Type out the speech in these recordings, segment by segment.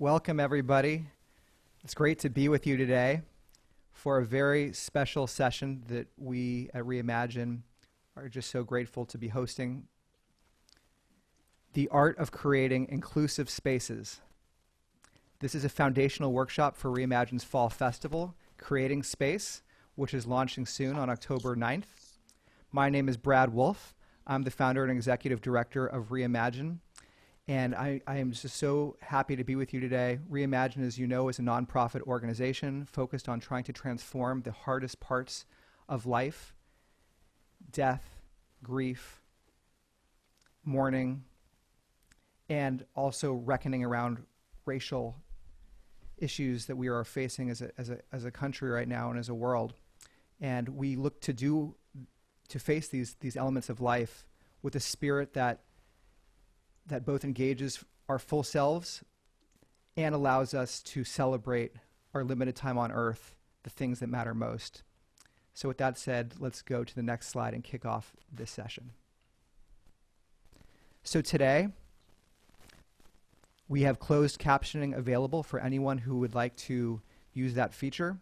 Welcome, everybody. It's great to be with you today for a very special session that we at Reimagine are just so grateful to be hosting. The Art of Creating Inclusive Spaces. This is a foundational workshop for Reimagine's Fall Festival, Creating Space, which is launching soon on October 9th. My name is Brad Wolf. I'm the founder and executive director of Reimagine. And I am just so happy to be with you today. Reimagine, as you know, is a nonprofit organization focused on trying to transform the hardest parts of life: death, grief, mourning, and also reckoning around racial issues that we are facing as a country right now and as a world. And we look to face these elements of life with a spirit that both engages our full selves and allows us to celebrate our limited time on Earth, the things that matter most. So with that said, let's go to the next slide and kick off this session. So today, we have closed captioning available for anyone who would like to use that feature.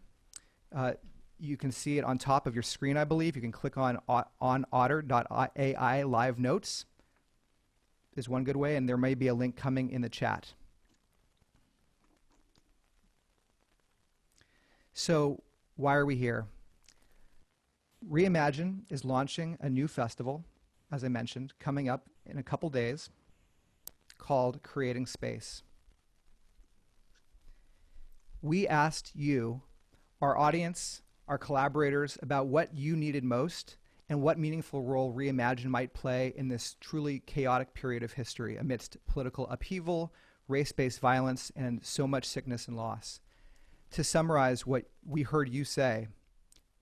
You can see it on top of your screen, I believe. You can click on otter.ai live notes. Is one good way, and there may be a link coming in the chat. So why are we here? Reimagine is launching a new festival, as I mentioned, coming up in a couple days, called Creating Space. We asked you, our audience, our collaborators, about what you needed most and what meaningful role Reimagine might play in this truly chaotic period of history amidst political upheaval, race-based violence, and so much sickness and loss. To summarize what we heard you say,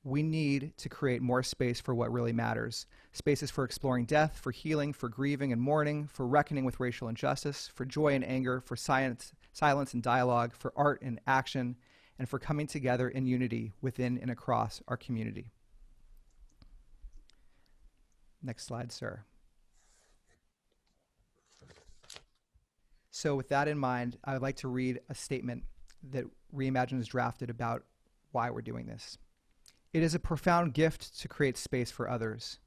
we need to create more space for what really matters. Spaces for exploring death, for healing, for grieving and mourning, for reckoning with racial injustice, for joy and anger, for silence and dialogue, for art and action, and for coming together in unity within and across our community. Next slide, sir. So with that in mind, I would like to read a statement that Reimagine has drafted about why we're doing this. It is a profound gift to create space for others.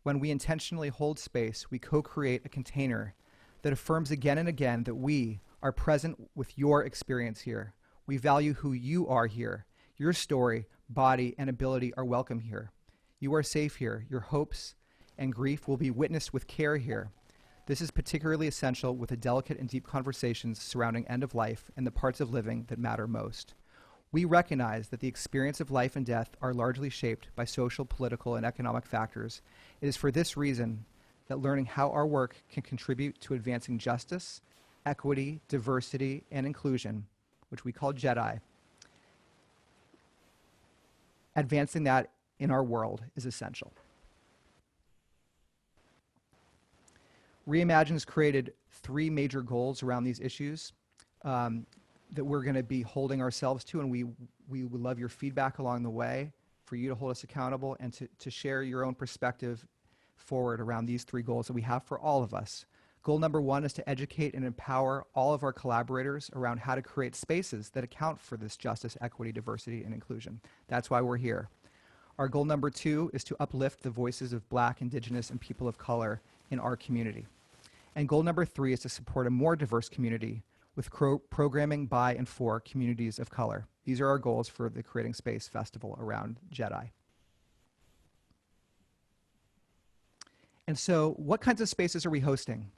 When we intentionally hold space, we co-create a container that affirms again and again that we are present with your experience here. We value who you are here. Your story, body, and ability are welcome here. You are safe here. Your hopes and grief will be witnessed with care here. This is particularly essential with the delicate and deep conversations surrounding end of life and the parts of living that matter most. We recognize that the experience of life and death are largely shaped by social, political, and economic factors. It is for this reason that learning how our work can contribute to advancing justice, equity, diversity, and inclusion, which we call JEDI, advancing that in our world is essential. Reimagine has created three major goals around these issues that we're going to be holding ourselves to, and we would love your feedback along the way for you to hold us accountable and to share your own perspective forward around these three goals that we have for all of us. Goal number one is to educate and empower all of our collaborators around how to create spaces that account for this justice, equity, diversity, and inclusion. That's why we're here. Our goal number two is to uplift the voices of Black, Indigenous, and people of color in our community. And goal number three is to support a more diverse community with programming by and for communities of color. These are our goals for the Creating Space Festival around JEDI. And so what kinds of spaces are we hosting?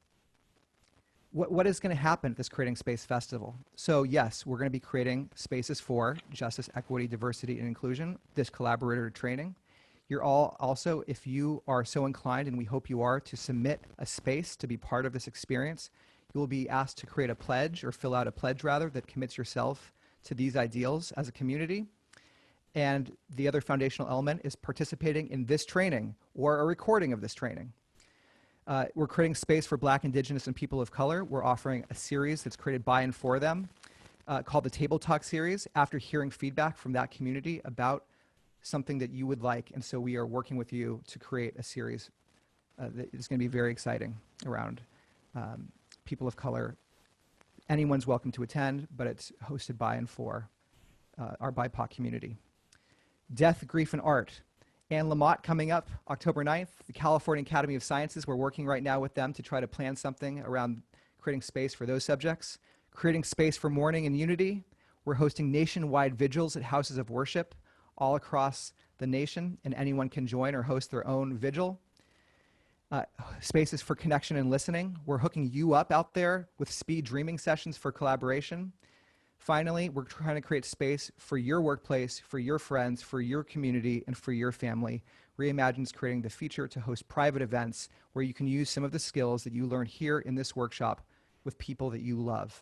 What is going to happen at this Creating Space Festival? So yes, we're going to be creating spaces for justice, equity, diversity, and inclusion, this collaborator training. You're all also, if you are so inclined, and we hope you are, to submit a space to be part of this experience, you will be asked to create a pledge, or fill out a pledge rather, that commits yourself to these ideals as a community. And the other foundational element is participating in this training or a recording of this training. We're creating space for Black, Indigenous, and people of color. We're offering a series that's created by and for them called the Table Talk Series after hearing feedback from that community about something that you would like. And so we are working with you to create a series that is going to be very exciting around people of color Anyone's welcome to attend, but it's hosted by and for our BIPOC community. Death, Grief, and Art. Anne Lamott coming up October 9th. The California Academy of Sciences, we're working right now with them to try to plan something around creating space for those subjects. Creating space for mourning and unity. We're hosting nationwide vigils at houses of worship all across the nation, and anyone can join or host their own vigil. Spaces for connection and listening. We're hooking you up out there with speed dreaming sessions for collaboration. Finally, we're trying to create space for your workplace, for your friends, for your community, and for your family. Reimagine is creating the feature to host private events where you can use some of the skills that you learn here in this workshop with people that you love.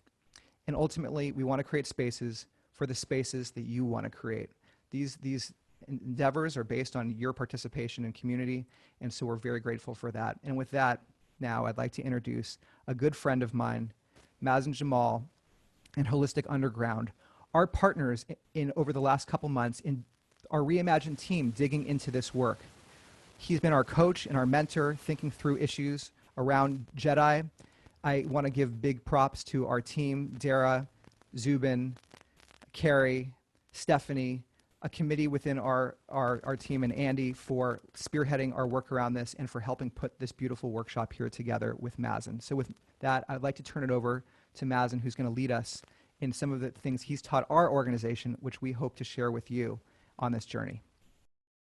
And ultimately, we want to create spaces for the spaces that you want to create. These endeavors are based on your participation in community, and so we're very grateful for that. And with that, now I'd like to introduce a good friend of mine, Mazen Jamal, and Holistic Underground, our partners in over the last couple months in our Reimagine team digging into this work. He's been our coach and our mentor, thinking through issues around Jedi. I want to give big props to our team, Dara, Zubin, Carrie, Stephanie, a committee within our team, and Andy for spearheading our work around this and for helping put this beautiful workshop here together with Mazen. So with that, I'd like to turn it over to Mazen, who's going to lead us in some of the things he's taught our organization, which we hope to share with you on this journey.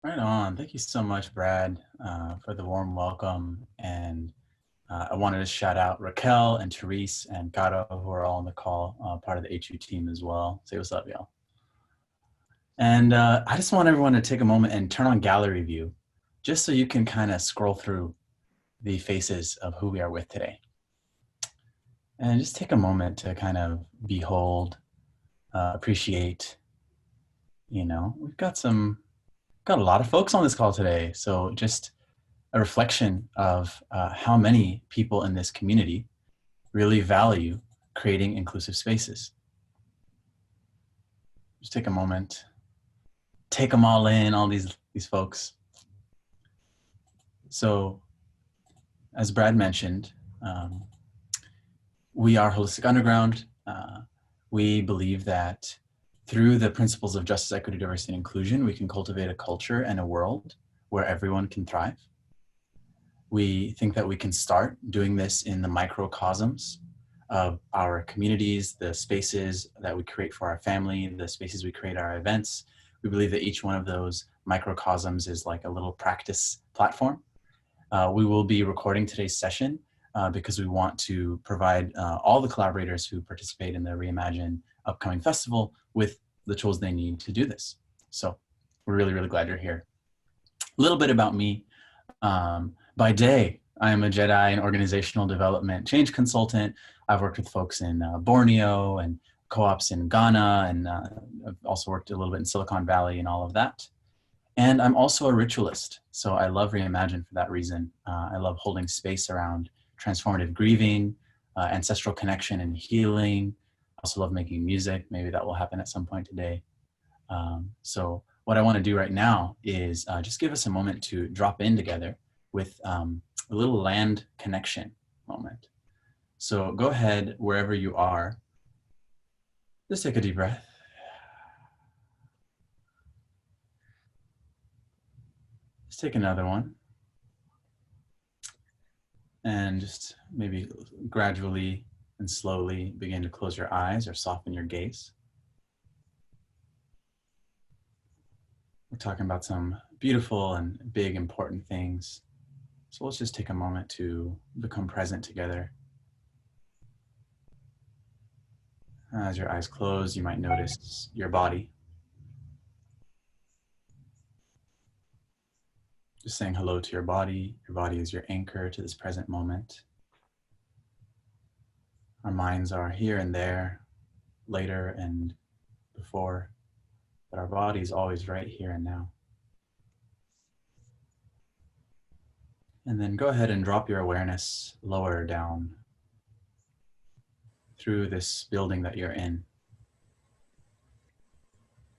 Right on. Thank you so much, Brad, for the warm welcome. And I wanted to shout out Raquel and Therese and Caro, who are all on the call, part of the HU team as well. Say what's up, y'all. And I just want everyone to take a moment and turn on gallery view, just so you can kind of scroll through the faces of who we are with today. And just take a moment to kind of behold, appreciate. You know, we've got a lot of folks on this call today. So just a reflection of how many people in this community really value creating inclusive spaces. Just take a moment, take them all in, all these folks. So as Brad mentioned, we are Holistic Underground. We believe that through the principles of justice, equity, diversity, and inclusion, we can cultivate a culture and a world where everyone can thrive. We think that we can start doing this in the microcosms of our communities, the spaces that we create for our family, the spaces we create our events. We believe that each one of those microcosms is like a little practice platform. We will be recording today's session because we want to provide all the collaborators who participate in the Reimagine upcoming festival with the tools they need to do this. So we're really, really glad you're here. A little bit about me. By day, I am a Jedi and organizational development change consultant. I've worked with folks in Borneo and co-ops in Ghana, and I've also worked a little bit in Silicon Valley and all of that. And I'm also a ritualist. So I love Reimagine for that reason. I love holding space around transformative grieving, ancestral connection and healing. I also love making music. Maybe that will happen at some point today. So what I want to do right now is just give us a moment to drop in together with a little land connection moment. So go ahead, wherever you are, just take a deep breath. Just take another one. And just maybe gradually and slowly begin to close your eyes or soften your gaze. We're talking about some beautiful and big, important things. So let's just take a moment to become present together. As your eyes close, you might notice your body. Just saying hello to your body. Your body is your anchor to this present moment. Our minds are here and there, later and before, but our body is always right here and now. And then go ahead and drop your awareness lower down through this building that you're in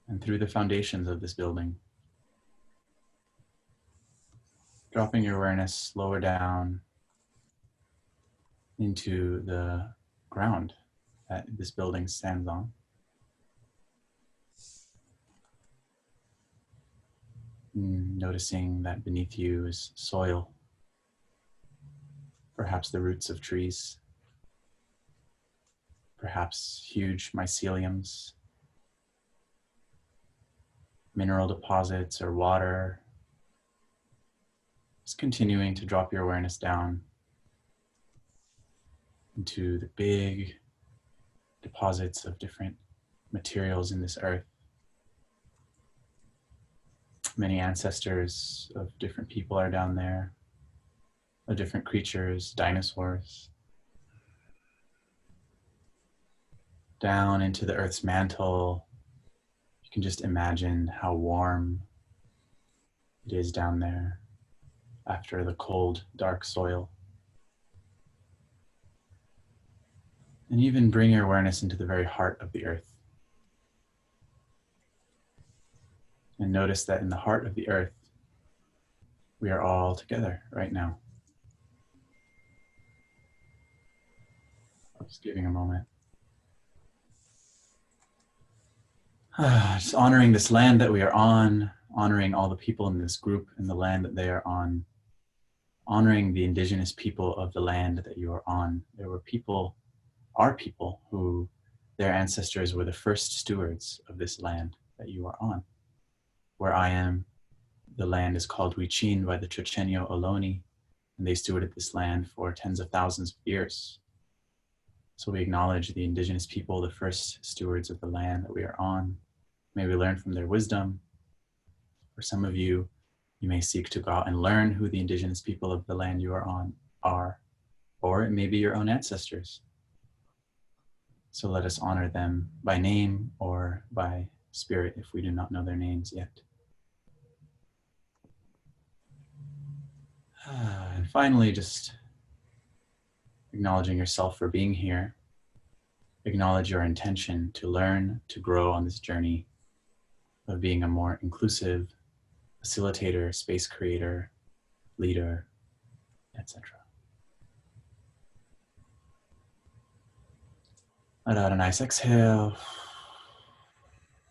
and through the foundations of this building. Dropping your awareness lower down into the ground that this building stands on. Noticing that beneath you is soil, perhaps the roots of trees, perhaps huge myceliums, mineral deposits, or water. Just continuing to drop your awareness down into the big deposits of different materials in this earth. Many ancestors of different people are down there, of different creatures, dinosaurs. Down into the earth's mantle, you can just imagine how warm it is down there after the cold, dark soil. And even bring your awareness into the very heart of the earth. And notice that in the heart of the earth, we are all together right now. I'm just giving a moment. Just honoring this land that we are on, honoring all the people in this group and the land that they are on, honoring the indigenous people of the land that you are on. There were people, our people, who their ancestors were the first stewards of this land that you are on. Where I am, the land is called Huichin by the Chochenyo Ohlone, and they stewarded this land for tens of thousands of years. So we acknowledge the indigenous people, the first stewards of the land that we are on. May we learn from their wisdom. For some of you, you may seek to go out and learn who the indigenous people of the land you are on are, or it may be your own ancestors. So let us honor them by name or by spirit if we do not know their names yet. And finally, just acknowledging yourself for being here. Acknowledge your intention to learn, to grow on this journey of being a more inclusive facilitator, space creator, leader, etc. Let out a nice exhale.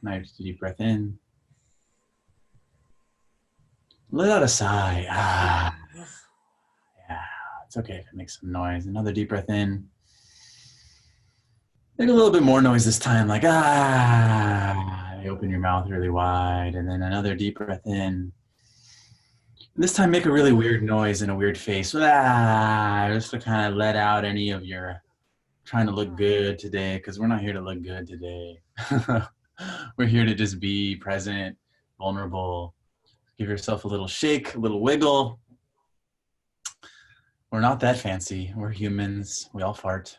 Nice deep breath in. Let out a sigh. Yeah, it's okay if it makes some noise. Another deep breath in. Make a little bit more noise this time, like You open your mouth really wide, and then another deep breath in. This time make a really weird noise and a weird face. Just to kind of let out any of your trying to look good today, because we're not here to look good today. We're here to just be present, vulnerable. Give yourself a little shake, a little wiggle. We're not that fancy. We're humans. We all fart.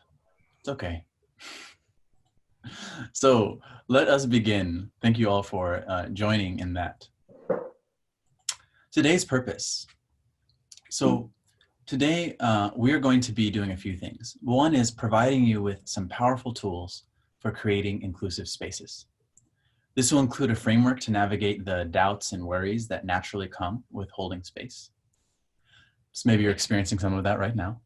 It's okay. So let us begin. Thank you all for joining in that. Today's purpose. So today we are going to be doing a few things. One is providing you with some powerful tools for creating inclusive spaces. This will include a framework to navigate the doubts and worries that naturally come with holding space. So maybe you're experiencing some of that right now.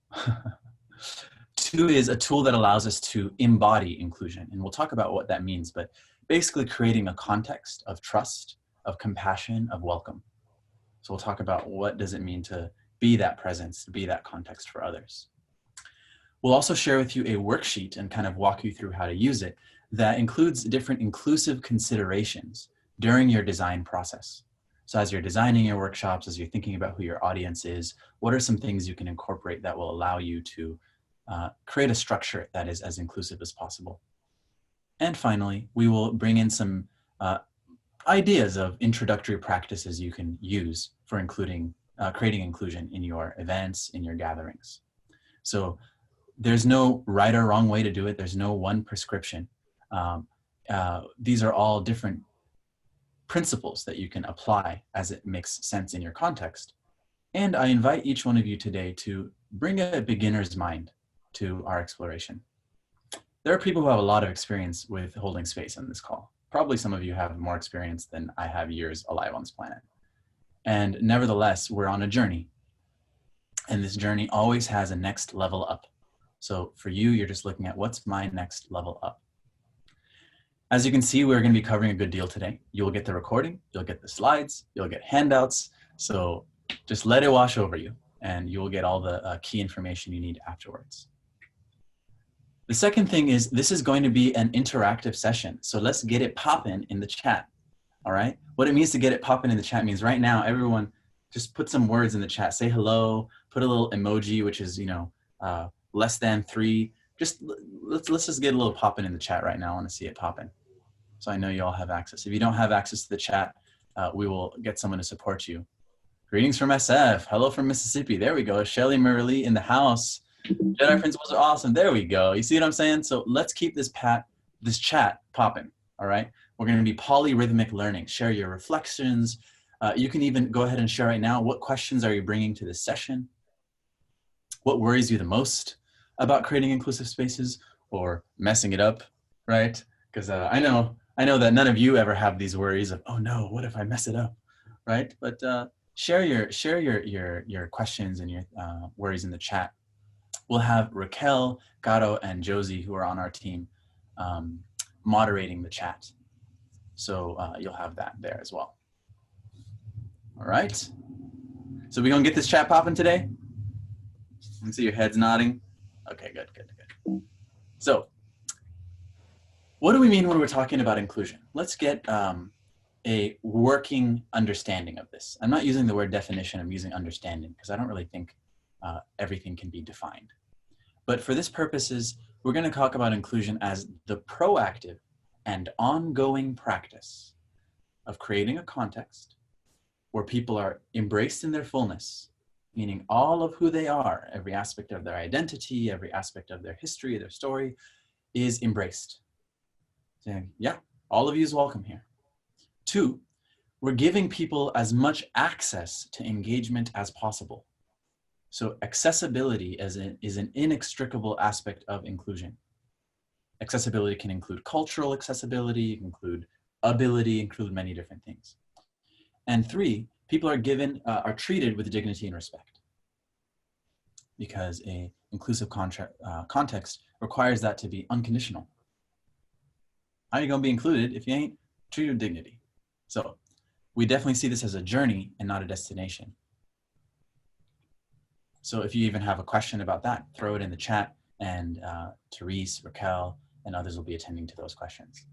Two is a tool that allows us to embody inclusion. And we'll talk about what that means, but basically creating a context of trust, of compassion, of welcome. So we'll talk about what does it mean to be that presence, to be that context for others. We'll also share with you a worksheet and kind of walk you through how to use it that includes different inclusive considerations during your design process. So as you're designing your workshops, as you're thinking about who your audience is, what are some things you can incorporate that will allow you to create a structure that is as inclusive as possible. And finally, we will bring in some ideas of introductory practices you can use for creating inclusion in your events, in your gatherings. So there's no right or wrong way to do it. There's no one prescription. These are all different principles that you can apply as it makes sense in your context. And I invite each one of you today to bring a beginner's mind to our exploration. There are people who have a lot of experience with holding space on this call. Probably some of you have more experience than I have years alive on this planet. And nevertheless, we're on a journey. And this journey always has a next level up. So for you, you're just looking at what's my next level up. As you can see, we're going to be covering a good deal today. You'll get the recording, you'll get the slides, you'll get handouts. So just let it wash over you and you will get all the key information you need afterwards. The second thing is this is going to be an interactive session. So let's get it popping in the chat. All right. What it means to get it popping in the chat means right now, everyone just put some words in the chat, say hello, put a little emoji, which is, less than 3. Just let's just get a little popping in the chat right now. I want to see it popping. So I know you all have access. If you don't have access to the chat, we will get someone to support you. Greetings from SF. Hello from Mississippi. There we go. Shelly Merrily in the house. Jedi Principles are awesome. There we go. You see what I'm saying? So let's keep this chat popping. All right. We're going to be polyrhythmic learning. Share your reflections. You can even go ahead and share right now. What questions are you bringing to this session? What worries you the most about creating inclusive spaces or messing it up, right? Because I know that none of you ever have these worries of, oh no, what if I mess it up, right? But share your questions and your worries in the chat. We'll have Raquel, Gato, and Josie, who are on our team, moderating the chat. So you'll have that there as well. All right. So we gonna get this chat popping today? I can see your heads nodding. Okay, good. So what do we mean when we're talking about inclusion? Let's get a working understanding of this. I'm not using the word definition, I'm using understanding because I don't really think everything can be defined. But for this purposes, we're going to talk about inclusion as the proactive and ongoing practice of creating a context where people are embraced in their fullness, meaning all of who they are, every aspect of their identity, every aspect of their history, their story is embraced. Saying, yeah, all of you is welcome here. 2, we're giving people as much access to engagement as possible. So accessibility is an inextricable aspect of inclusion. Accessibility can include cultural accessibility, it can include ability, include many different things. And 3, people are treated with dignity and respect, because an inclusive context requires that to be unconditional. How are you going to be included if you ain't treated with dignity? So we definitely see this as a journey and not a destination. So if you even have a question about that, throw it in the chat, and Therese, Raquel, and others will be attending to those questions.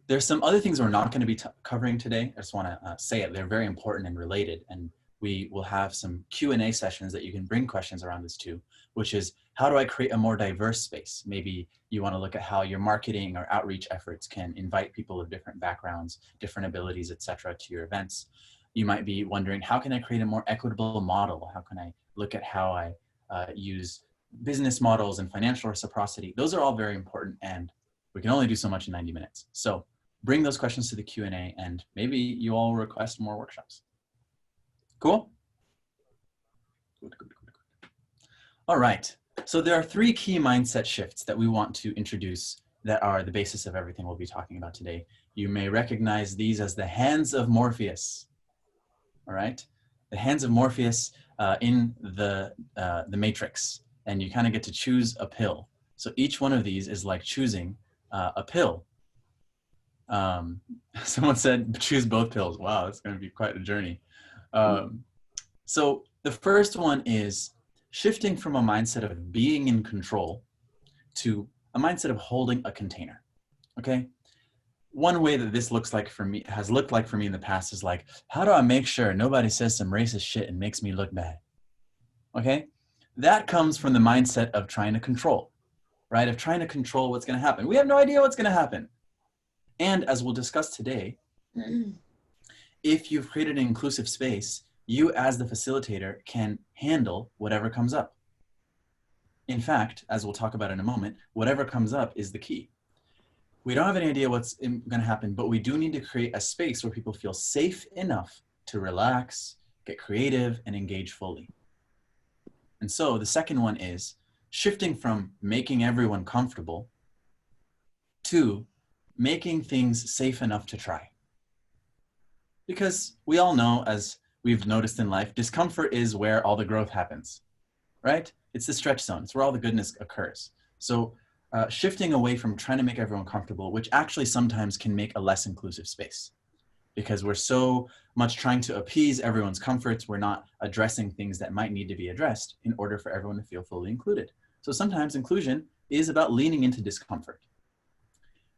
There's some other things we're not going to be covering today. I just want to say it. They're very important and related, and we will have some Q&A sessions that you can bring questions around this too, which is, how do I create a more diverse space? Maybe you want to look at how your marketing or outreach efforts can invite people of different backgrounds, different abilities, etc., to your events. You might be wondering, how can I create a more equitable model? How can I look at how I use business models and financial reciprocity? Those are all very important, and we can only do so much in 90 minutes. So bring those questions to the Q&A, and maybe you all request more workshops. Cool? Good. All right. So there are 3 key mindset shifts that we want to introduce that are the basis of everything we'll be talking about today. You may recognize these as the hands of Morpheus. All right, the hands of Morpheus in the Matrix, and you kind of get to choose a pill. So each one of these is like choosing a pill. Someone said choose both pills. Wow, that's going to be quite a journey. So the first one is shifting from a mindset of being in control to a mindset of holding a container. Okay. One way that this has looked like for me in the past is like, how do I make sure nobody says some racist shit and makes me look bad? Okay, that comes from the mindset of trying to control, right? Of trying to control what's going to happen. We have no idea what's going to happen. And as we'll discuss today, if you've created an inclusive space, you as the facilitator can handle whatever comes up. In fact, as we'll talk about in a moment, whatever comes up is the key. We don't have any idea what's going to happen, but we do need to create a space where people feel safe enough to relax, get creative, and engage fully. And so the second one is shifting from making everyone comfortable to making things safe enough to try. Because we all know, as we've noticed in life, discomfort is where all the growth happens, right? It's the stretch zone. It's where all the goodness occurs. So shifting away from trying to make everyone comfortable, which actually sometimes can make a less inclusive space, because we're so much trying to appease everyone's comforts, we're not addressing things that might need to be addressed in order for everyone to feel fully included. So sometimes inclusion is about leaning into discomfort.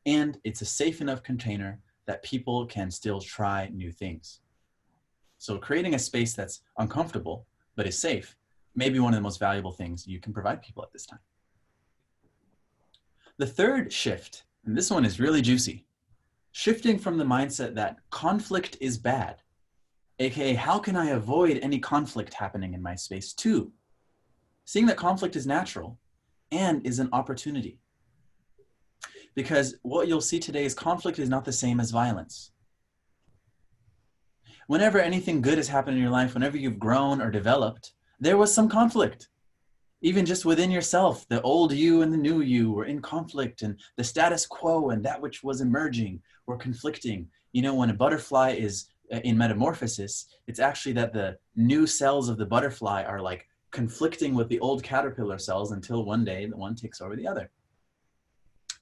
And it's a safe enough container that people can still try new things. So creating a space that's uncomfortable but is safe may be one of the most valuable things you can provide people at this time. The third shift, and this one is really juicy, shifting from the mindset that conflict is bad, aka how can I avoid any conflict happening in my space, to seeing that conflict is natural and is an opportunity. Because what you'll see today is conflict is not the same as violence. Whenever anything good has happened in your life, whenever you've grown or developed, there was some conflict. Even just within yourself, the old you and the new you were in conflict, and the status quo and that which was emerging were conflicting. You know, when a butterfly is in metamorphosis, it's actually that the new cells of the butterfly are like conflicting with the old caterpillar cells until one day the one takes over the other.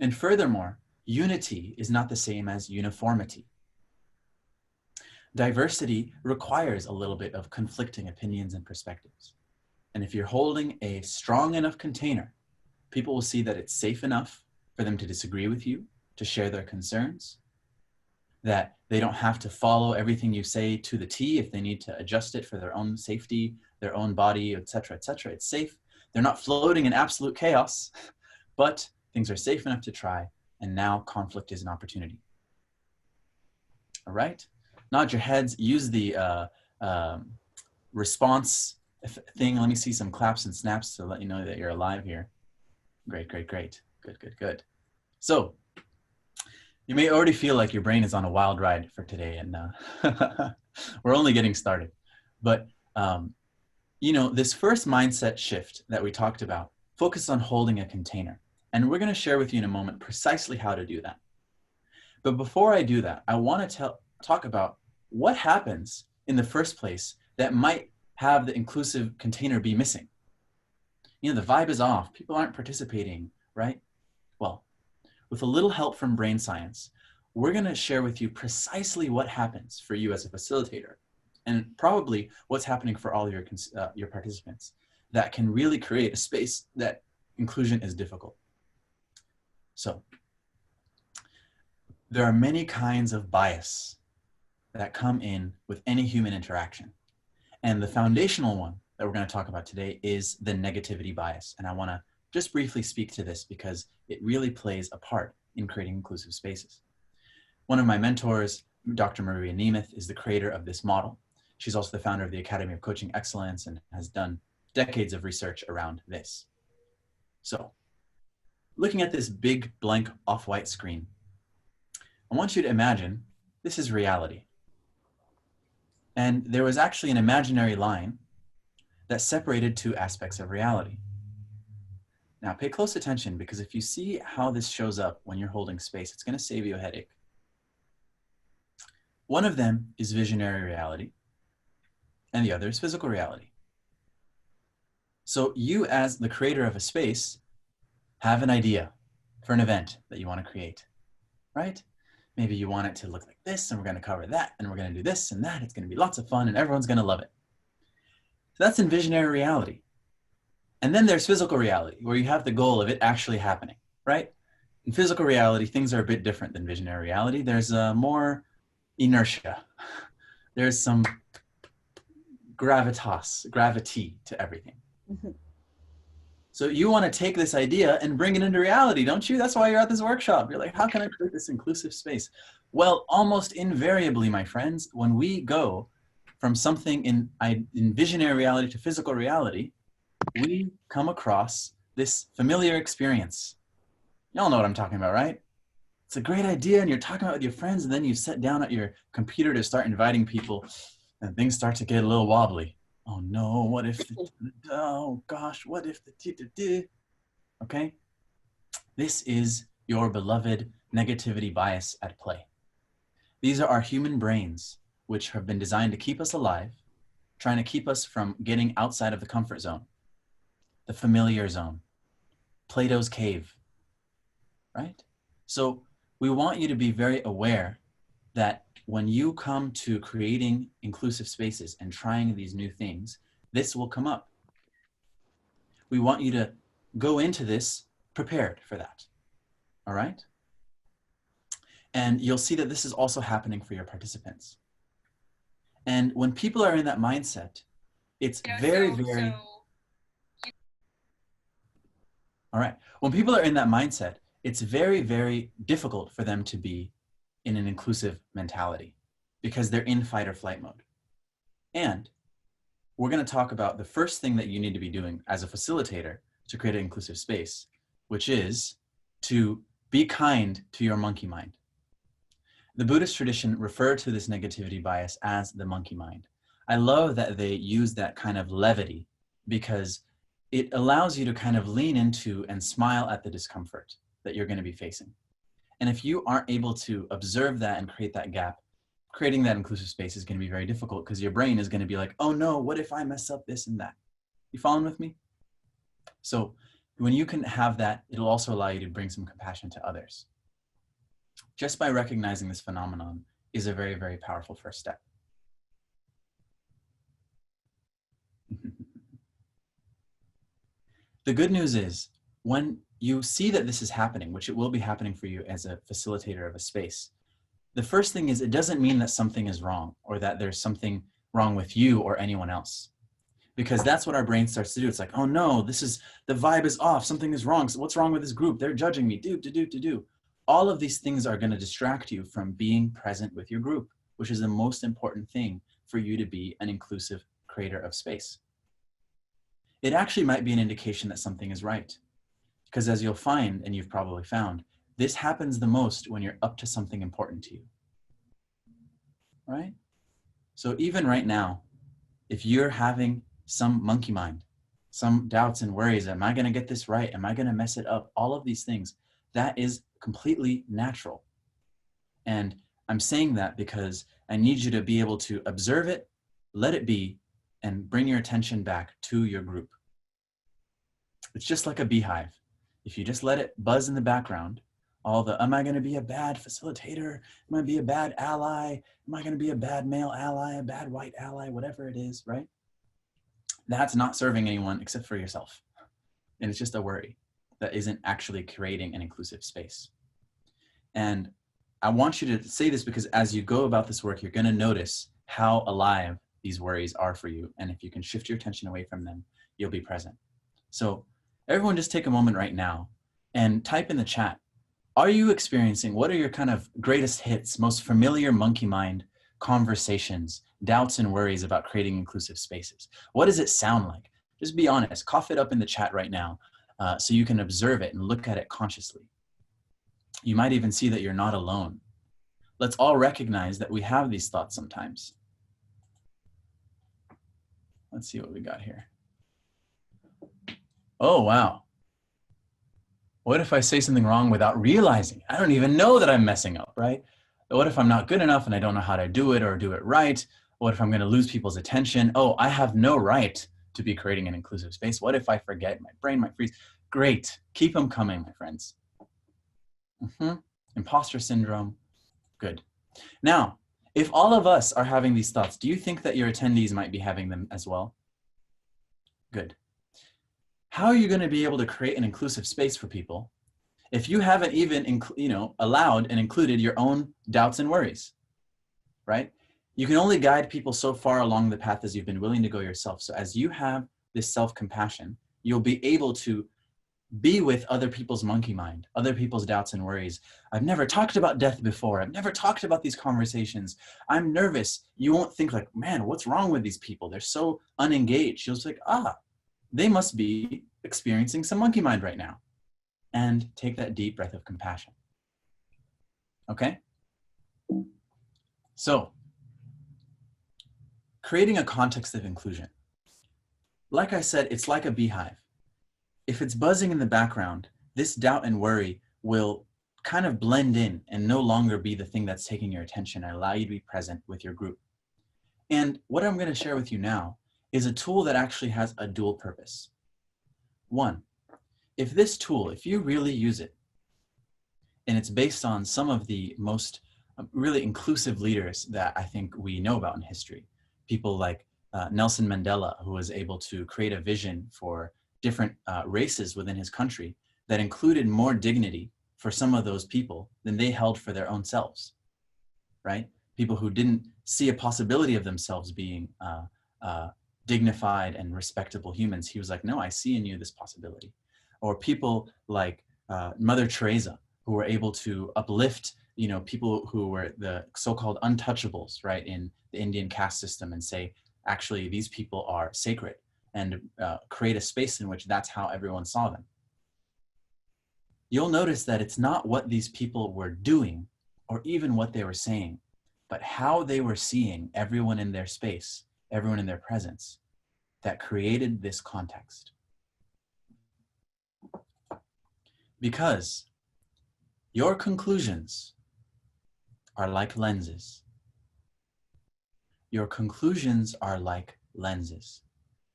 And furthermore, unity is not the same as uniformity. Diversity requires a little bit of conflicting opinions and perspectives. And if you're holding a strong enough container, people will see that it's safe enough for them to disagree with you, to share their concerns, that they don't have to follow everything you say to the T if they need to adjust it for their own safety, their own body, etc., etc. It's safe. They're not floating in absolute chaos, but things are safe enough to try, and now conflict is an opportunity. All right? Nod your heads, use the response thing. Let me see some claps and snaps to let you know that you're alive here. Great, great, great. Good, good, good. So you may already feel like your brain is on a wild ride for today, and we're only getting started. But you know, this first mindset shift that we talked about focused on holding a container. And we're going to share with you in a moment precisely how to do that. But before I do that, I want to talk about what happens in the first place that might have the inclusive container be missing. You know, the vibe is off. People aren't participating, right? Well, with a little help from brain science, we're going to share with you precisely what happens for you as a facilitator, and probably what's happening for all your participants that can really create a space that inclusion is difficult. So there are many kinds of bias that come in with any human interaction. And the foundational one that we're going to talk about today is the negativity bias. And I want to just briefly speak to this because it really plays a part in creating inclusive spaces. One of my mentors, Dr. Maria Nemeth, is the creator of this model. She's also the founder of the Academy of Coaching Excellence and has done decades of research around this. So, looking at this big blank off-white screen, I want you to imagine this is reality. And there was actually an imaginary line that separated two aspects of reality. Now pay close attention, because if you see how this shows up when you're holding space, it's going to save you a headache. One of them is visionary reality, and the other is physical reality. So you, as the creator of a space, have an idea for an event that you want to create, right? Maybe you want it to look like this, and we're going to cover that, and we're going to do this and that. It's going to be lots of fun, and everyone's going to love it. So that's in visionary reality. And then there's physical reality, where you have the goal of it actually happening, right? In physical reality, things are a bit different than visionary reality. There's more inertia. There's some gravity to everything. Mm-hmm. So you want to take this idea and bring it into reality, don't you? That's why you're at this workshop. You're like, how can I create this inclusive space? Well, almost invariably, my friends, when we go from something in visionary reality to physical reality, we come across this familiar experience. Y'all know what I'm talking about, right? It's a great idea, and you're talking about it with your friends, and then you sit down at your computer to start inviting people, and things start to get a little wobbly. Oh no, what if, oh gosh, what if the, okay? This is your beloved negativity bias at play. These are our human brains, which have been designed to keep us alive, trying to keep us from getting outside of the comfort zone. the familiar zone, Plato's cave, right? So we want you to be very aware that when you come to creating inclusive spaces and trying these new things, this will come up. We want you to go into this prepared for that, all right? And you'll see that this is also happening for your participants. And when people are in that mindset, it's very all right. When people are in that mindset, it's very, very difficult for them to be in an inclusive mentality because they're in fight or flight mode. And we're going to talk about the first thing that you need to be doing as a facilitator to create an inclusive space, which is to be kind to your monkey mind. The Buddhist tradition referred to this negativity bias as the monkey mind. I love that they use that kind of levity because it allows you to kind of lean into and smile at the discomfort that you're going to be facing. And if you aren't able to observe that and create that gap, creating that inclusive space is going to be very difficult because your brain is going to be like, oh no, what if I mess up this and that? You following with me? So when you can have that, it'll also allow you to bring some compassion to others. Just by recognizing this phenomenon is a very, very powerful first step. The good news is when you see that this is happening, which it will be happening for you as a facilitator of a space, the first thing is it doesn't mean that something is wrong or that there's something wrong with you or anyone else. Because that's what our brain starts to do. It's like, oh no, the vibe is off, something is wrong. So what's wrong with this group? They're judging me, do. All of these things are going to distract you from being present with your group, which is the most important thing for you to be an inclusive creator of space. It actually might be an indication that something is right. Because as you'll find, and you've probably found, this happens the most when you're up to something important to you, right? So even right now, if you're having some monkey mind, some doubts and worries, am I going to get this right? Am I going to mess it up? All of these things, that is completely natural. And I'm saying that because I need you to be able to observe it, let it be, and bring your attention back to your group. It's just like a beehive. If you just let it buzz in the background, all the, am I going to be a bad facilitator? Am I going to be a bad ally? Am I going to be a bad male ally, a bad white ally, whatever it is, right? That's not serving anyone except for yourself. And it's just a worry that isn't actually creating an inclusive space. And I want you to say this because as you go about this work, you're going to notice how alive these worries are for you. And if you can shift your attention away from them, you'll be present. So everyone just take a moment right now and type in the chat. Are you experiencing, what are your kind of greatest hits, most familiar monkey mind conversations, doubts and worries about creating inclusive spaces? What does it sound like? Just be honest, cough it up in the chat right now so you can observe it and look at it consciously. You might even see that you're not alone. Let's all recognize that we have these thoughts sometimes. Let's see what we got here. Oh, wow. What if I say something wrong without realizing? I don't even know that I'm messing up, right? What if I'm not good enough and I don't know how to do it or do it right? What if I'm going to lose people's attention? Oh, I have no right to be creating an inclusive space. What if I forget? My brain might freeze. Great. Keep them coming, my friends. Imposter syndrome. Good. Now, if all of us are having these thoughts, do you think that your attendees might be having them as well? Good. How are you going to be able to create an inclusive space for people if you haven't even allowed and included your own doubts and worries, right? You can only guide people so far along the path as you've been willing to go yourself. So as you have this self-compassion, you'll be able to be with other people's monkey mind, other people's doubts and worries. I've never talked about death before. I've never talked about these conversations. I'm nervous. You won't think like, man, what's wrong with these people? They're so unengaged. You'll just like, they must be experiencing some monkey mind right now. And take that deep breath of compassion. Okay? So, creating a context of inclusion. Like I said, it's like a beehive. If it's buzzing in the background, this doubt and worry will kind of blend in and no longer be the thing that's taking your attention and allow you to be present with your group. And what I'm going to share with you now is a tool that actually has a dual purpose. One, if this tool, if you really use it, and it's based on some of the most really inclusive leaders that I think we know about in history, people like Nelson Mandela, who was able to create a vision for different races within his country that included more dignity for some of those people than they held for their own selves, right? People who didn't see a possibility of themselves being dignified and respectable humans. He was like, no, I see in you this possibility. Or people like Mother Teresa, who were able to uplift, people who were the so-called untouchables, right, in the Indian caste system, and say, actually, these people are sacred, and create a space in which that's how everyone saw them. You'll notice that it's not what these people were doing or even what they were saying, but how they were seeing everyone in their space, everyone in their presence, that created this context. Because your conclusions are like lenses. Your conclusions are like lenses.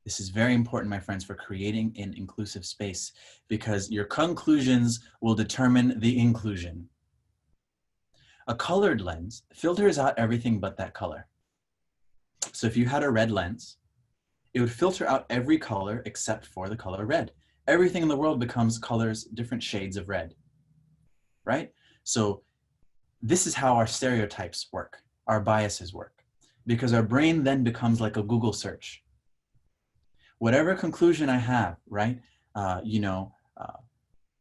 This is very important, my friends, for creating an inclusive space, because your conclusions will determine the inclusion. A colored lens filters out everything but that color. So if you had a red lens, it would filter out every color except for the color red. Everything in the world becomes colors, different shades of red, right? So this is how our stereotypes work, our biases work, because our brain then becomes like a Google search. Whatever conclusion I have, right?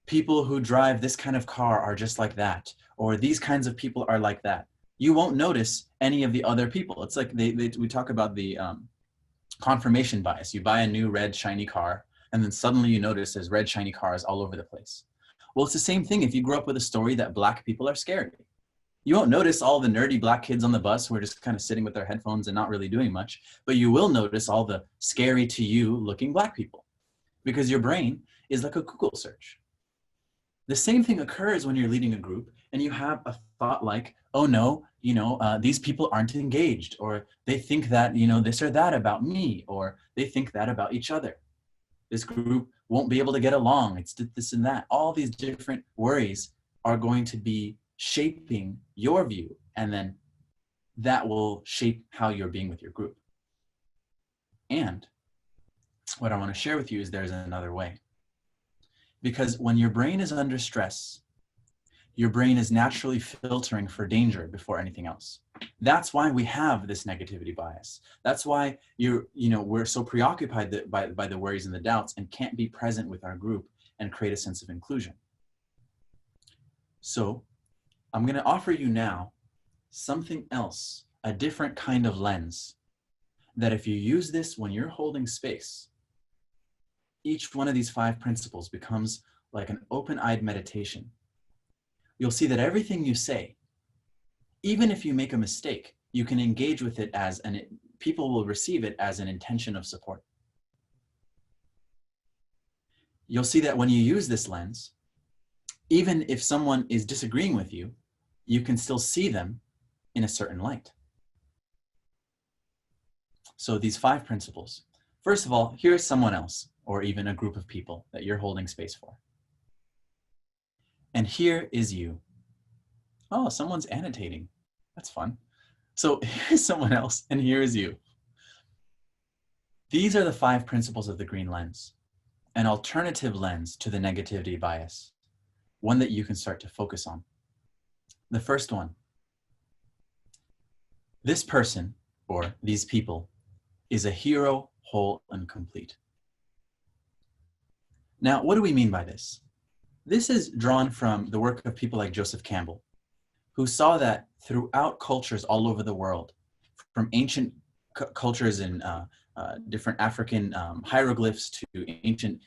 People who drive this kind of car are just like that, or these kinds of people are like that. You won't notice any of the other people. It's like we talk about the confirmation bias. You buy a new red shiny car, and then suddenly you notice there's red shiny cars all over the place. Well, it's the same thing if you grew up with a story that Black people are scary. You won't notice all the nerdy Black kids on the bus who are just kind of sitting with their headphones and not really doing much, but you will notice all the scary to you looking Black people, because your brain is like a Google search. The same thing occurs when you're leading a group and you have a thought like, oh no, these people aren't engaged, or they think that, this or that about me, or they think that about each other. This group won't be able to get along. It's this and that. All these different worries are going to be shaping your view, and then that will shape how you're being with your group. And what I want to share with you is there's another way. Because when your brain is under stress, your brain is naturally filtering for danger before anything else. That's why we have this negativity bias. That's why we're so preoccupied by the worries and the doubts and can't be present with our group and create a sense of inclusion. So I'm going to offer you now something else, a different kind of lens, that if you use this when you're holding space, each one of these 5 principles becomes like an open-eyed meditation. You'll see that everything you say, even if you make a mistake, you can engage with it people will receive it as an intention of support. You'll see that when you use this lens, even if someone is disagreeing with you, you can still see them in a certain light. So these 5 principles. First of all, here's someone else, or even a group of people that you're holding space for. And here is you. Oh, someone's annotating. That's fun. So here's someone else, and here is you. These are the 5 principles of the green lens, an alternative lens to the negativity bias, one that you can start to focus on. The first one, this person, or these people, is a hero, whole and complete. Now, what do we mean by this? This is drawn from the work of people like Joseph Campbell, who saw that throughout cultures all over the world, from ancient cultures in different African hieroglyphs to ancient,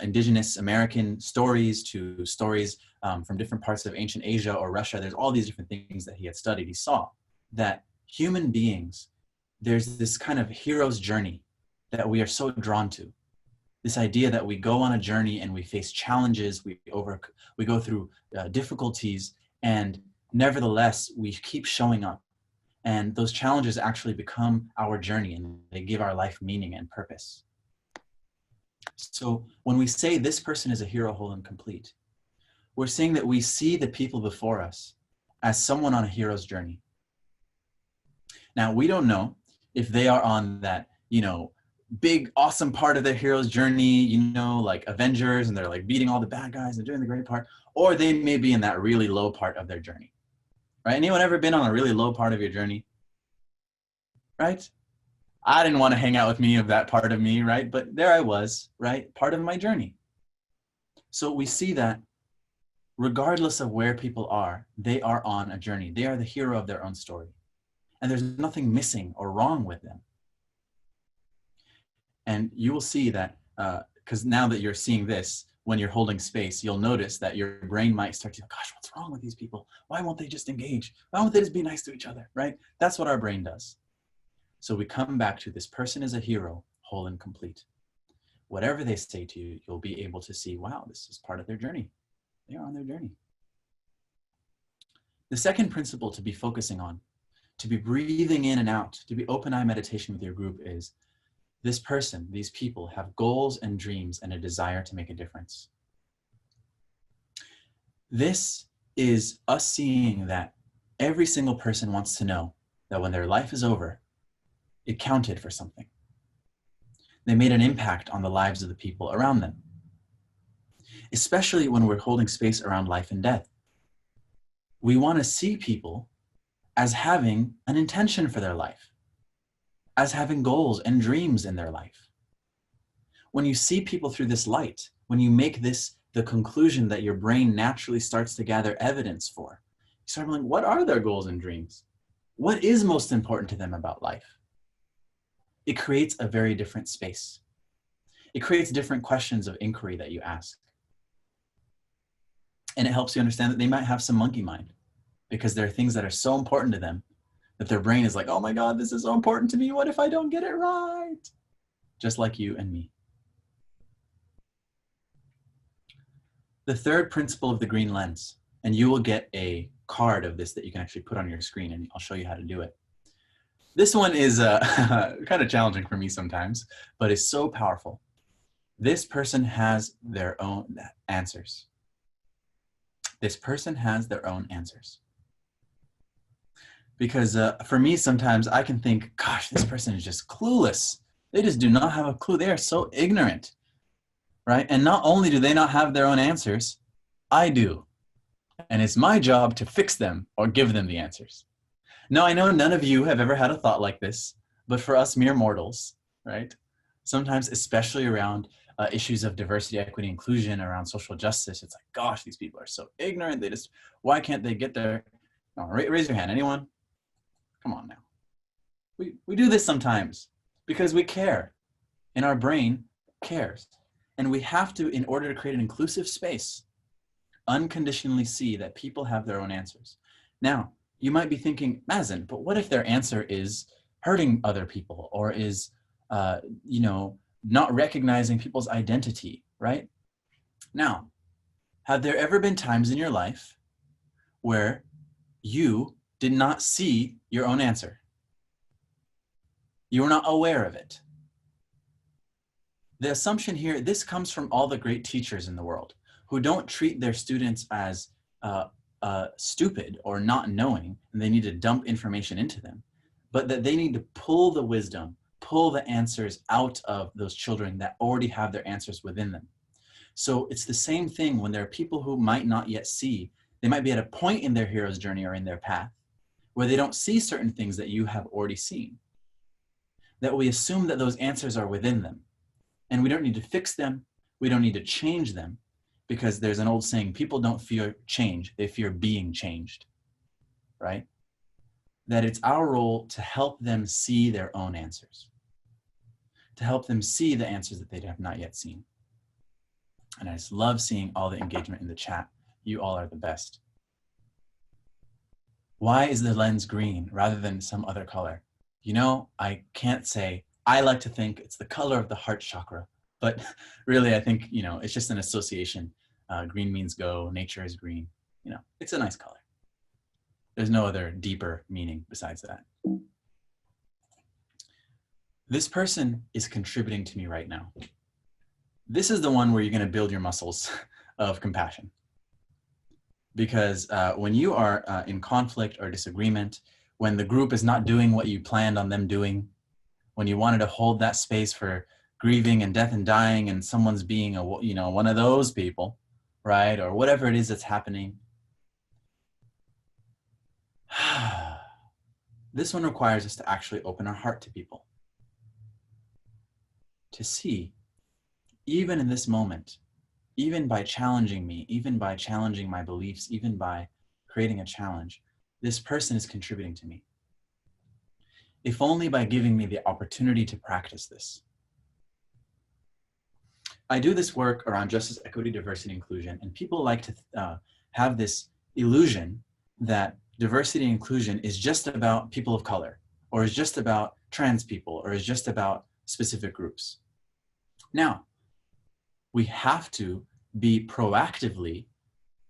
indigenous American stories to stories from different parts of ancient Asia or Russia. There's all these different things that he had studied. He saw that human beings, there's this kind of hero's journey that we are so drawn to. This idea that we go on a journey and we face challenges, we go through difficulties, and nevertheless, we keep showing up. And those challenges actually become our journey, and they give our life meaning and purpose. So when we say this person is a hero, whole and complete, we're saying that we see the people before us as someone on a hero's journey. Now, we don't know if they are on that, big, awesome part of their hero's journey, like Avengers, and they're like beating all the bad guys and doing the great part, or they may be in that really low part of their journey, right? Anyone ever been on a really low part of your journey, right? I didn't want to hang out with me of that part of me, right? But there I was, right? Part of my journey. So we see that regardless of where people are, they are on a journey. They are the hero of their own story. And there's nothing missing or wrong with them. And you will see that, because now that you're seeing this, when you're holding space, you'll notice that your brain might start to go, gosh, what's wrong with these people? Why won't they just engage? Why won't they just be nice to each other, right? That's what our brain does. So we come back to this person is a hero, whole and complete. Whatever they say to you, you'll be able to see, wow, this is part of their journey. They are on their journey. The second principle to be focusing on, to be breathing in and out, to be open eye meditation with your group is this person, these people have goals and dreams and a desire to make a difference. This is us seeing that every single person wants to know that when their life is over, it counted for something. They made an impact on the lives of the people around them, especially when we're holding space around life and death. We want to see people as having an intention for their life, as having goals and dreams in their life. When you see people through this light, when you make this the conclusion that your brain naturally starts to gather evidence for, you start wondering, what are their goals and dreams? What is most important to them about life? It creates a very different space. It creates different questions of inquiry that you ask. And it helps you understand that they might have some monkey mind because there are things that are so important to them that their brain is like, oh my God, this is so important to me. What if I don't get it right? Just like you and me. The third principle of the green lens, and you will get a card of this that you can actually put on your screen, and I'll show you how to do it. This one is kind of challenging for me sometimes, but it's so powerful. This person has their own answers. This person has their own answers. Because for me, sometimes I can think, gosh, this person is just clueless. They just do not have a clue. They are so ignorant, right? And not only do they not have their own answers, I do. And it's my job to fix them or give them the answers. Now, I know none of you have ever had a thought like this, but for us mere mortals, right? Sometimes, especially around issues of diversity, equity, inclusion, around social justice, it's like, gosh, these people are so ignorant. Why can't they get there? No, raise your hand. Anyone? Come on now. We do this sometimes because we care, and our brain cares. And we have to, in order to create an inclusive space, unconditionally see that people have their own answers. Now, you might be thinking, Mazen, but what if their answer is hurting other people or is, not recognizing people's identity, right? Now, have there ever been times in your life where you did not see your own answer? You were not aware of it. The assumption here, this comes from all the great teachers in the world who don't treat their students as stupid or not knowing, and they need to dump information into them, but that they need to pull the wisdom, pull the answers out of those children that already have their answers within them. So it's the same thing when there are people who might not yet see. They might be at a point in their hero's journey or in their path where they don't see certain things that you have already seen, that we assume that those answers are within them. And we don't need to fix them. We don't need to change them, because there's an old saying, people don't fear change, they fear being changed, right? That it's our role to help them see their own answers, to help them see the answers that they have not yet seen. And I just love seeing all the engagement in the chat. You all are the best. Why is the lens green rather than some other color? I can't say. I like to think it's the color of the heart chakra, but really I think, it's just an association. Green means go, nature is green. It's a nice color. There's no other deeper meaning besides that. This person is contributing to me right now. this is the one where you're going to build your muscles of compassion. Because when you are in conflict or disagreement, when the group is not doing what you planned on them doing, when you wanted to hold that space for grieving and death and dying, and someone's being one of those people, right? Or whatever it is that's happening. This one requires us to actually open our heart to people. To see, even in this moment, even by challenging me, even by challenging my beliefs, even by creating a challenge, this person is contributing to me. If only by giving me the opportunity to practice this. I do this work around justice, equity, diversity, inclusion, and people like to have this illusion that diversity and inclusion is just about people of color, or is just about trans people, or is just about specific groups. Now, we have to be proactively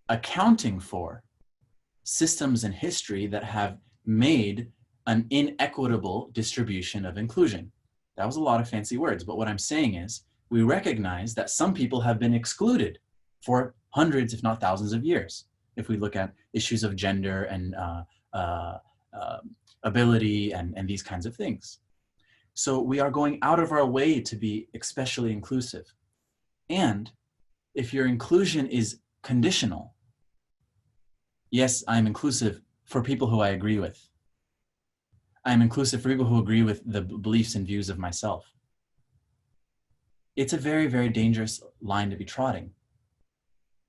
accounting for systems in history that have made an inequitable distribution of inclusion. That was a lot of fancy words, but what I'm saying is we recognize that some people have been excluded for hundreds, if not thousands of years. If we look at issues of gender and ability and these kinds of things. So we are going out of our way to be especially inclusive. And if your inclusion is conditional, yes, I'm inclusive for people who I agree with. I'm inclusive for people who agree with the beliefs and views of myself. It's a very, very dangerous line to be trotting,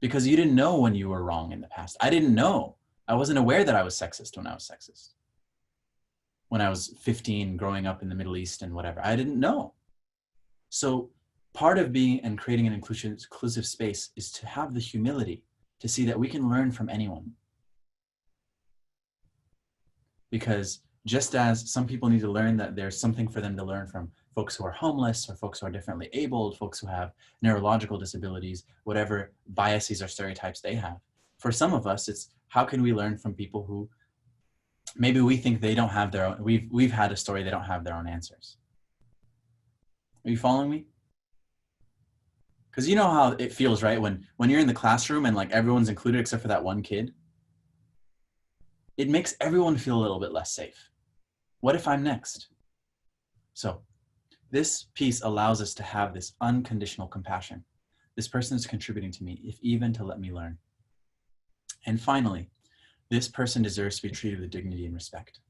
because you didn't know when you were wrong in the past. I didn't know. I wasn't aware that I was sexist when I was sexist. When I was 15, growing up in the Middle East and whatever, I didn't know. So part of being and creating an inclusive space is to have the humility to see that we can learn from anyone. Because just as some people need to learn that there's something for them to learn from folks who are homeless, or folks who are differently abled, folks who have neurological disabilities, whatever biases or stereotypes they have. For some of us, it's how can we learn from people who maybe we think they don't have their own, we've had a story, they don't have their own answers. Are you following me? Because you know how it feels, right? When you're in the classroom and like everyone's included except for that one kid, it makes everyone feel a little bit less safe. What if I'm next? So this piece allows us to have this unconditional compassion. This person is contributing to me, if even to let me learn. And finally, this person deserves to be treated with dignity and respect.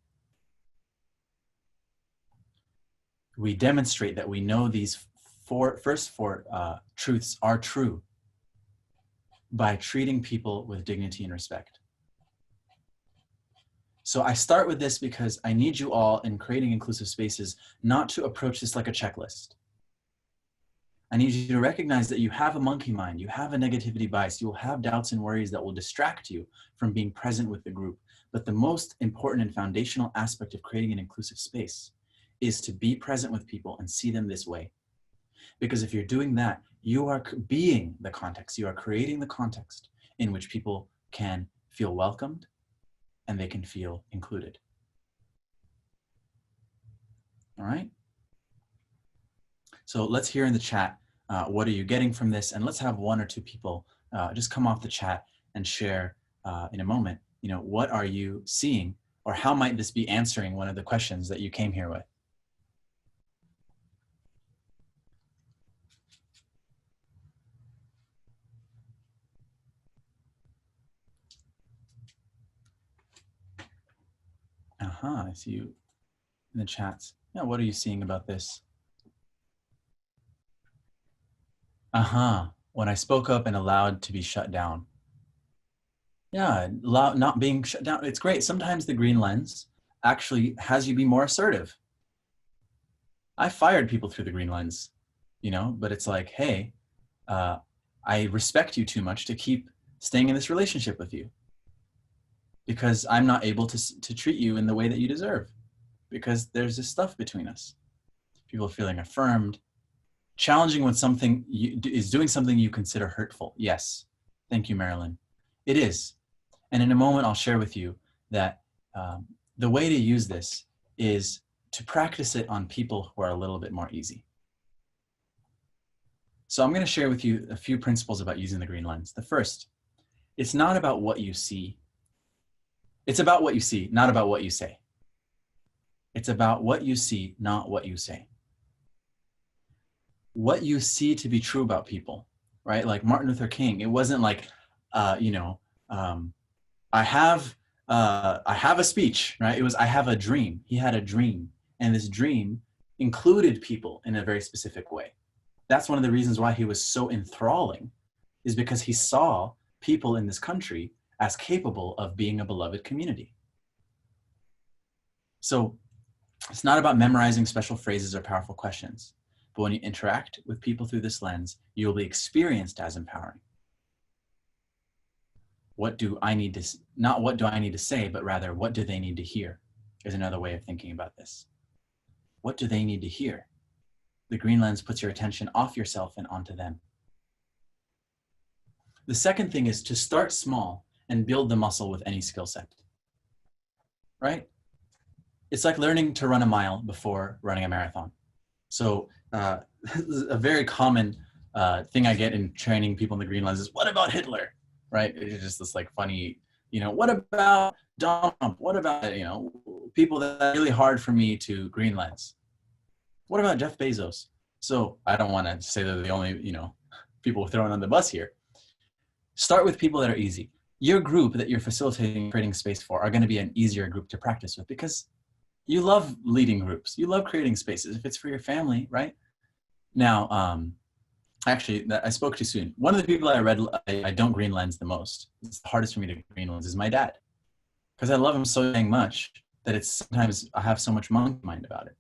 We demonstrate that we know these first four truths are true by treating people with dignity and respect. So I start with this because I need you all, in creating inclusive spaces, not to approach this like a checklist. I need you to recognize that you have a monkey mind, you have a negativity bias, you'll have doubts and worries that will distract you from being present with the group. But the most important and foundational aspect of creating an inclusive space is to be present with people and see them this way. Because if you're doing that, you are being the context, you are creating the context in which people can feel welcomed and they can feel included. All right? So let's hear in the chat, what are you getting from this? And let's have one or two people just come off the chat and share in a moment, what are you seeing, or how might this be answering one of the questions that you came here with? I see you in the chats. Yeah, what are you seeing about this? When I spoke up and allowed to be shut down. Yeah, not being shut down, it's great. Sometimes the green lens actually has you be more assertive. I fired people through the green lens, but it's like, hey, I respect you too much to keep staying in this relationship with you, because I'm not able to treat you in the way that you deserve, because there's this stuff between us. People feeling affirmed, challenging when something is doing something you consider hurtful. Yes, thank you, Marilyn. It is. And in a moment, I'll share with you that the way to use this is to practice it on people who are a little bit more easy. So I'm going to share with you a few principles about using the green lens. The first, it's not about what you see. It's about what you see, not about what you say. It's about what you see, not what you say. What you see to be true about people, right? Like Martin Luther King, it wasn't like, I have a speech, right? It was, I have a dream. He had a dream, and this dream included people in a very specific way. That's one of the reasons why he was so enthralling, is because he saw people in this country as capable of being a beloved community. So it's not about memorizing special phrases or powerful questions, but when you interact with people through this lens, you will be experienced as empowering. What do I need to, not what do I need to say, but rather what do they need to hear is another way of thinking about this. What do they need to hear? The green lens puts your attention off yourself and onto them. The second thing is to start small and build the muscle with any skill set, right? It's like learning to run a mile before running a marathon. So a very common thing I get in training people in the green lens is, what about Hitler, right? It's just this like funny, what about Donald Trump? What about, people that are really hard for me to green lens? What about Jeff Bezos? So I don't want to say they're the only, people thrown on the bus here. Start with people that are easy. Your group that you're facilitating, creating space for are going to be an easier group to practice with, because you love leading groups. You love creating spaces. If it's for your family, right? Now, actually, I spoke too soon. One of the people I don't green lens the most, it's the hardest for me to green lens, is my dad. Because I love him so dang much that it's sometimes I have so much monkey mind about it.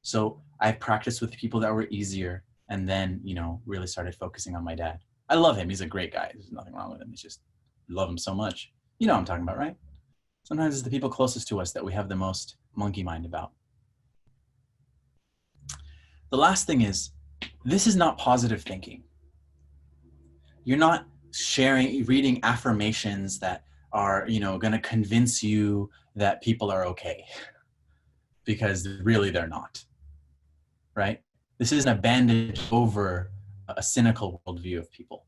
So I practiced with people that were easier, and then, really started focusing on my dad. I love him. He's a great guy. There's nothing wrong with him. It's just, I love him so much. You know what I'm talking about, right? Sometimes it's the people closest to us that we have the most monkey mind about. The last thing is, this is not positive thinking. You're not reading affirmations that are, going to convince you that people are okay, because really they're not, right? This isn't a bandage over a cynical worldview of people.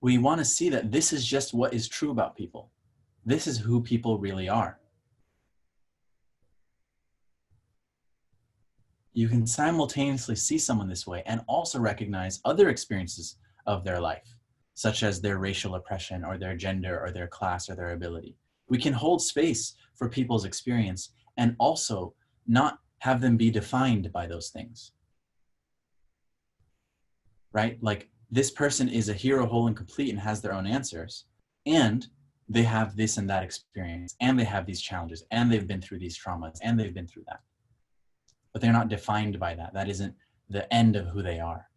We want to see that this is just what is true about people. This is who people really are. You can simultaneously see someone this way and also recognize other experiences of their life, such as their racial oppression or their gender or their class or their ability. We can hold space for people's experience and also not have them be defined by those things, right? Like, this person is a hero, whole and complete, and has their own answers, and they have this and that experience, and they have these challenges, and they've been through these traumas, and they've been through that. But they're not defined by that. That isn't the end of who they are.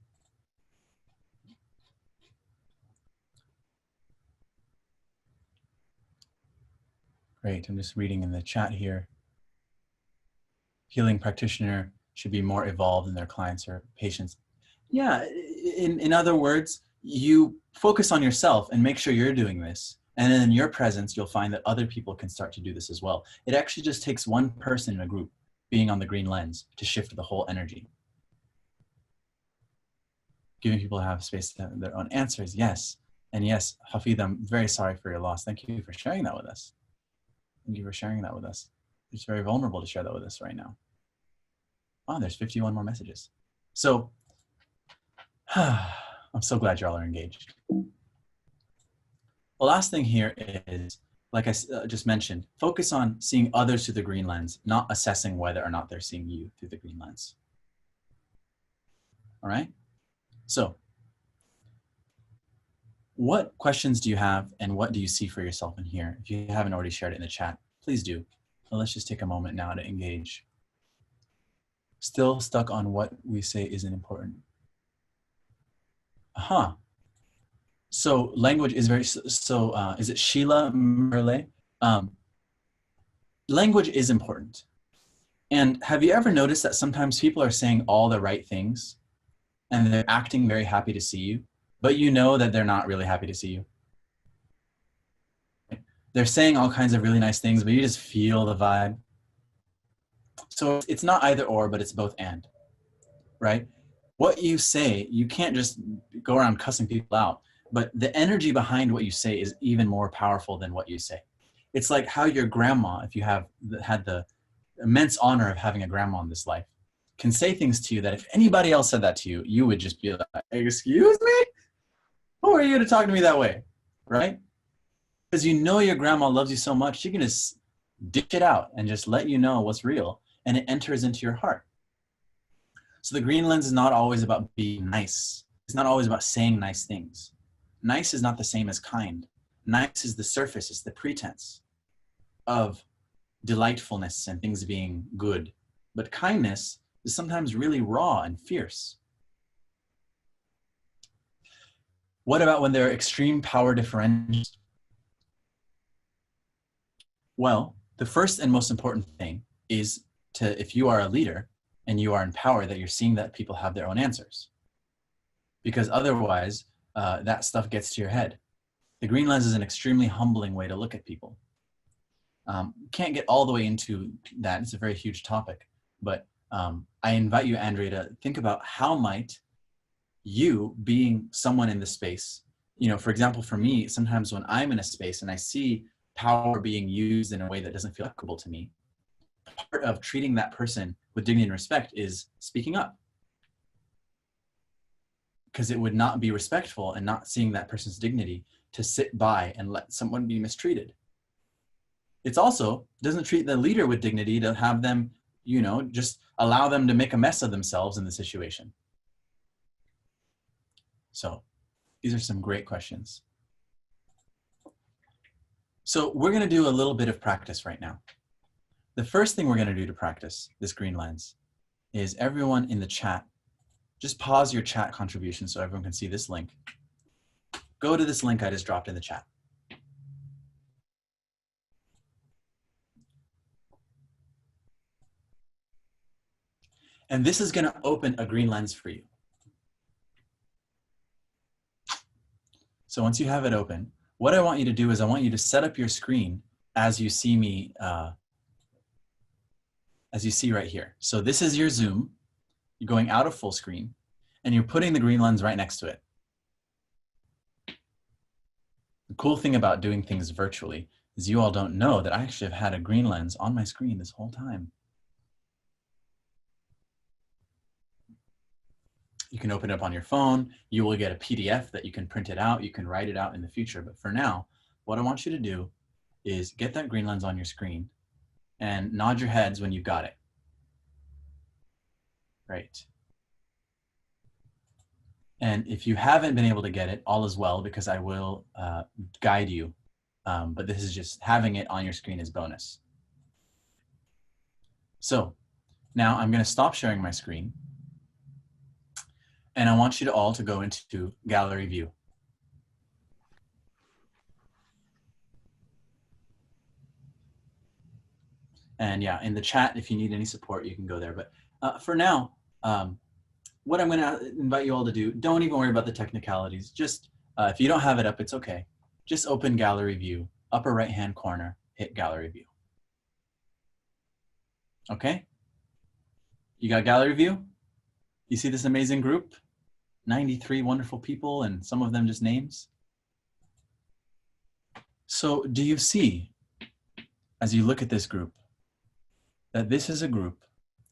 Great, I'm just reading in the chat here. Healing practitioner should be more evolved in their clients or patients. Yeah, in other words, you focus on yourself and make sure you're doing this. And then in your presence, you'll find that other people can start to do this as well. It actually just takes one person in a group being on the green lens to shift the whole energy. Giving people to have space to have their own answers, yes. And yes, Hafid, I'm very sorry for your loss. Thank you for sharing that with us. Thank you for sharing that with us. It's very vulnerable to share that with us right now. Oh, there's 51 more messages. So, I'm so glad y'all are engaged. The last thing here is, like I just mentioned, focus on seeing others through the green lens, not assessing whether or not they're seeing you through the green lens. All right? So, what questions do you have, and what do you see for yourself in here? If you haven't already shared it in the chat, please do. Well, let's just take a moment now to engage. Still stuck on what we say isn't important. So language is very, is it Sheila Merle? Language is important. And have you ever noticed that sometimes people are saying all the right things and they're acting very happy to see you, but you know that they're not really happy to see you? They're saying all kinds of really nice things, but you just feel the vibe. So it's not either or, but it's both and, right? What you say, you can't just go around cussing people out, but the energy behind what you say is even more powerful than what you say. It's like how your grandma, if you have had the immense honor of having a grandma in this life, can say things to you that if anybody else said that to you, you would just be like, excuse me? Who are you to talk to me that way? Right? Because you know your grandma loves you so much, she can just dish it out and just let you know what's real, and it enters into your heart. So the green lens is not always about being nice. It's not always about saying nice things. Nice is not the same as kind. Nice is the surface, it's the pretense of delightfulness and things being good. But kindness is sometimes really raw and fierce. What about when there are extreme power differentials? Well, the first and most important thing is to, if you are a leader and you are in power, that you're seeing that people have their own answers. Because otherwise, that stuff gets to your head. The green lens is an extremely humbling way to look at people. Can't get all the way into that. It's a very huge topic. But I invite you, Andrea, to think about how might you, being someone in the space, for example, for me, sometimes when I'm in a space and I see power being used in a way that doesn't feel equitable to me, part of treating that person with dignity and respect is speaking up. Because it would not be respectful and not seeing that person's dignity to sit by and let someone be mistreated. It's also doesn't treat the leader with dignity to have them, just allow them to make a mess of themselves in the situation. So these are some great questions. So we're going to do a little bit of practice right now. The first thing we're going to do to practice this green lens is everyone in the chat, just pause your chat contribution so everyone can see this link. Go to this link I just dropped in the chat. And this is going to open a green lens for you. So once you have it open, what I want you to do is I want you to set up your screen as you see me, as you see right here. So this is your Zoom. You're going out of full screen and you're putting the green lens right next to it. The cool thing about doing things virtually is you all don't know that I actually have had a green lens on my screen this whole time. You can open it up on your phone. You will get a PDF that you can print it out. You can write it out in the future. But for now, what I want you to do is get that green lens on your screen and nod your heads when you've got it. Right. And if you haven't been able to get it, all is well, because I will guide you. But this is just having it on your screen is bonus. So now I'm going to stop sharing my screen. And I want you to all to go into gallery view. And yeah, in the chat, if you need any support, you can go there. But for now, what I'm going to invite you all to do, don't even worry about the technicalities. Just if you don't have it up, it's okay. Just open gallery view, upper right-hand corner, hit gallery view. Okay? You got gallery view? You see this amazing group? 93 wonderful people, and some of them just names. So do you see, as you look at this group, that this is a group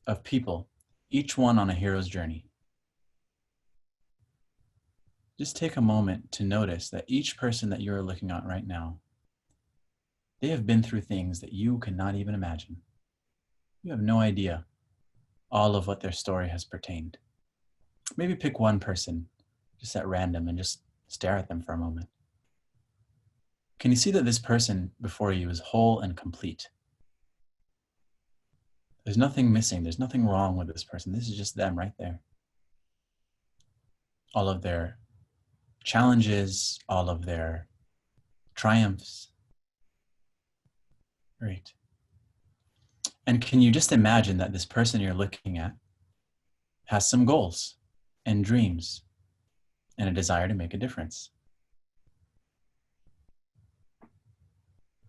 of people, each one on a hero's journey? Just take a moment to notice that each person that you're looking at right now, they have been through things that you cannot even imagine. You have no idea all of what their story has pertained. Maybe pick one person just at random and just stare at them for a moment. Can you see that this person before you is whole and complete? There's nothing missing. There's nothing wrong with this person. This is just them right there. All of their challenges, all of their triumphs. Great. And can you just imagine that this person you're looking at has some goals and dreams and a desire to make a difference?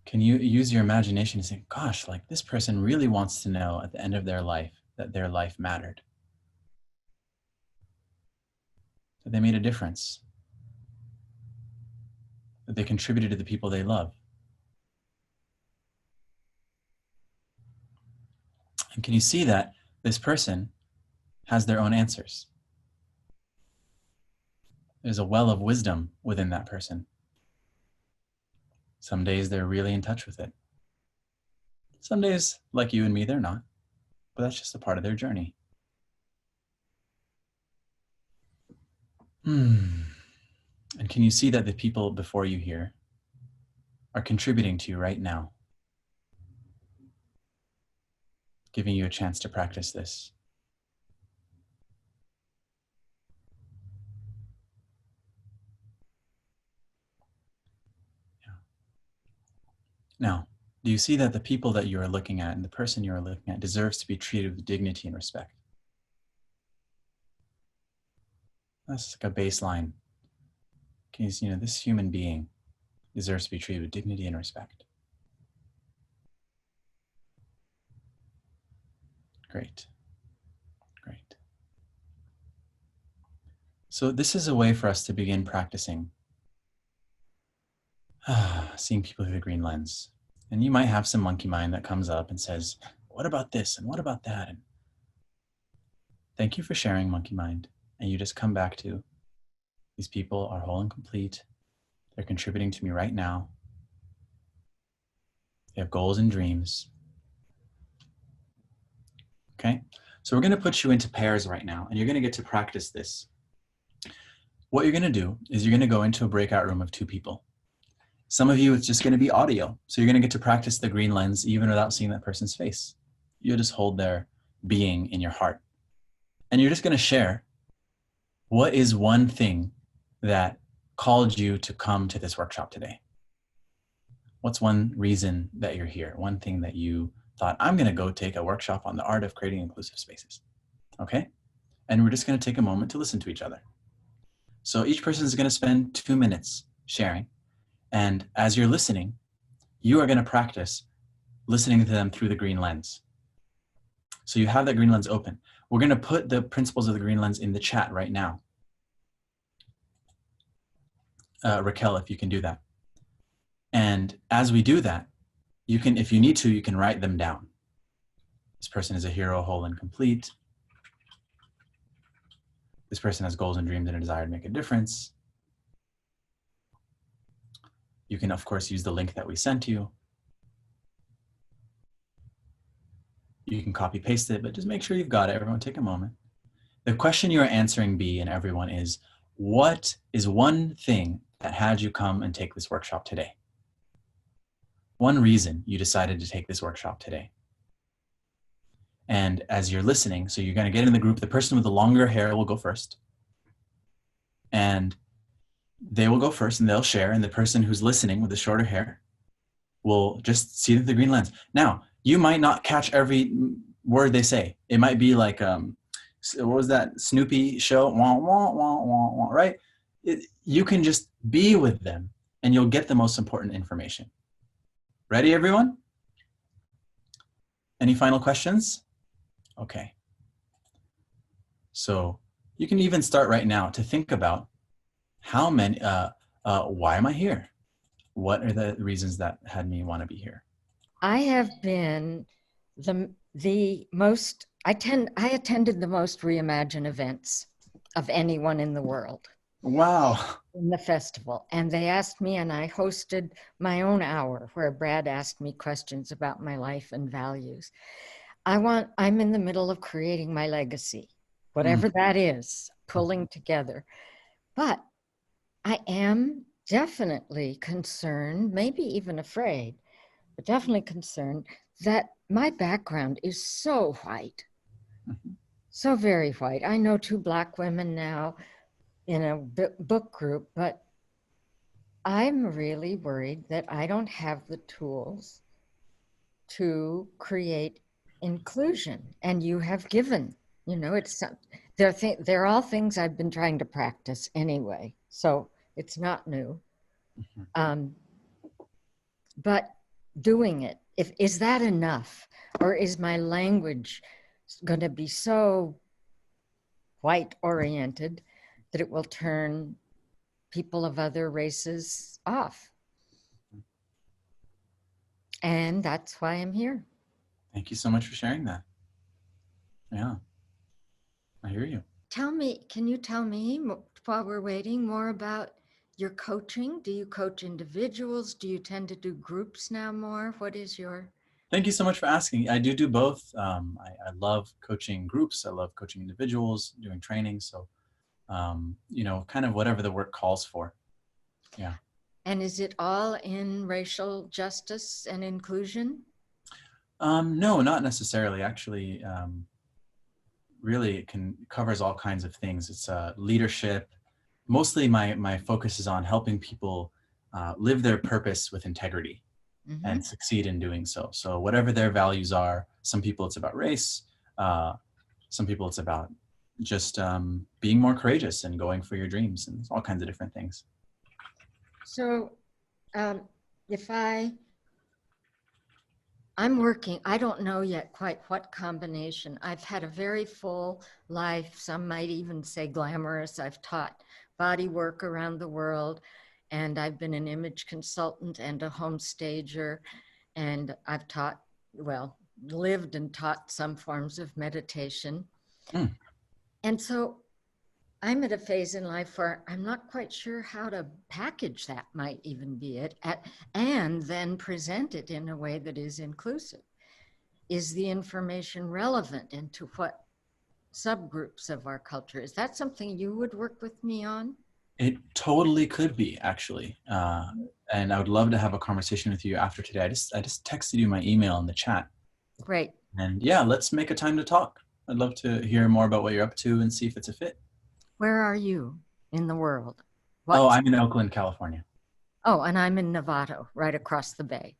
Can you use your imagination and say, gosh, like this person really wants to know at the end of their life that their life mattered? that they made a difference, that they contributed to the people they love. And can you see that this person has their own answers? There's a well of wisdom within that person. Some days they're really in touch with it. Some days, like you and me, they're not. But that's just a part of their journey. And can you see that the people before you here are contributing to you right now? Giving you a chance to practice this. Yeah. Now, do you see that the people that you are looking at and the person you are looking at deserves to be treated with dignity and respect? That's like a baseline. Can you see, this human being deserves to be treated with dignity and respect. Great. Great. So this is a way for us to begin practicing seeing people through the green lens. And you might have some monkey mind that comes up and says, what about this? And what about that? And thank you for sharing, monkey mind. And you just come back to, these people are whole and complete. They're contributing to me right now. They have goals and dreams. Okay? So we're going to put you into pairs right now, and you're going to get to practice this. What you're going to do is you're going to go into a breakout room of 2 people. Some of you, it's just going to be audio. So you're going to get to practice the green lens even without seeing that person's face. You'll just hold their being in your heart. And you're just going to share, what is one thing that called you to come to this workshop today? What's one reason that you're here? One thing that you thought, I'm going to go take a workshop on the art of creating inclusive spaces. Okay? And we're just going to take a moment to listen to each other. So each person is going to spend 2 minutes sharing. And as you're listening, you are going to practice listening to them through the green lens. So you have that green lens open. We're going to put the principles of the green lens in the chat right now. Raquel, if you can do that. And as we do that, you can, if you need to, you can write them down. This person is a hero, whole and complete. This person has goals and dreams and a desire to make a difference. You can, of course, use the link that we sent you. You can copy paste it, but just make sure you've got it. Everyone take a moment. The question you are answering, B, and everyone, is what is one thing that had you come and take this workshop today? One reason you decided to take this workshop today. And as you're listening, so you're going to get in the group, the person with the longer hair will go first. And they will go first and they'll share. And the person who's listening with the shorter hair will just see the green lens. Now, you might not catch every word they say. It might be like, what was that Snoopy show? Wah, wah, wah, wah, wah, right? You can just be with them and you'll get the most important information. Ready, everyone? Any final questions? Okay. So you can even start right now to think about how many, why am I here? What are the reasons that had me want to be here? I have been the most, I attended the most Reimagine events of anyone in the world. Wow. In the festival. And they asked me, and I hosted my own hour where Brad asked me questions about my life and values. I'm in the middle of creating my legacy, whatever that is, pulling together. But I am definitely concerned, maybe even afraid, but definitely concerned that my background is so white, so very white. I know 2 Black women now in a book group, but I'm really worried that I don't have the tools to create inclusion. And you have given, they're all things I've been trying to practice anyway, so it's not new. But doing it, is that enough? Or is my language going to be so white oriented that it will turn people of other races off. And that's why I'm here. Thank you so much for sharing that. Yeah, I hear you. Can you tell me, while we're waiting, more about your coaching? Do you coach individuals? Do you tend to do groups now more? What is your... Thank you so much for asking. I do both. I love coaching groups. I love coaching individuals, doing training. So, you know, kind of whatever the work calls for. Yeah. And is it all in racial justice and inclusion? No, not necessarily. Actually, really, it covers all kinds of things. It's leadership. Mostly my focus is on helping people live their purpose with integrity. Mm-hmm. And succeed in doing so. So whatever their values are, some people it's about race, some people it's about just being more courageous and going for your dreams, and all kinds of different things. So if I'm working, I don't know yet quite what combination. I've had a very full life, some might even say glamorous. I've taught body work around the world. And I've been an image consultant and a home stager. And I've taught, well, lived and taught some forms of meditation. Mm. And so I'm at a phase in life where I'm not quite sure how to package that, might even be it, and then present it in a way that is inclusive. Is the information relevant into what subgroups of our culture? Is that something you would work with me on? It totally could be, actually. And I would love to have a conversation with you after today. I just texted you my email in the chat. Great. And yeah, let's make a time to talk. I'd love to hear more about what you're up to and see if it's a fit. Where are you in the world? Oh, I'm in Oakland, California. Oh, and I'm in Novato, right across the bay.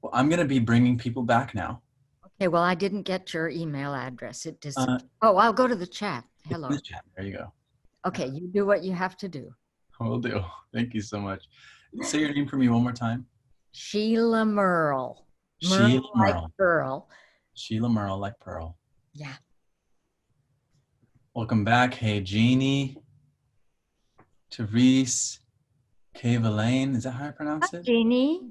Well, I'm going to be bringing people back now. Okay, well, I didn't get your email address. It disappeared. Oh, I'll go to the chat. Hello. In the chat. There you go. Okay, you do what you have to do. Will do. Thank you so much. Say your name for me one more time. Sheila Merle. Sheila Merle. Like Pearl. Sheila Merle like Pearl. Yeah. Welcome back. Hey, Jeannie, Therese, Kavelane. Is that how I pronounce it? Jeannie.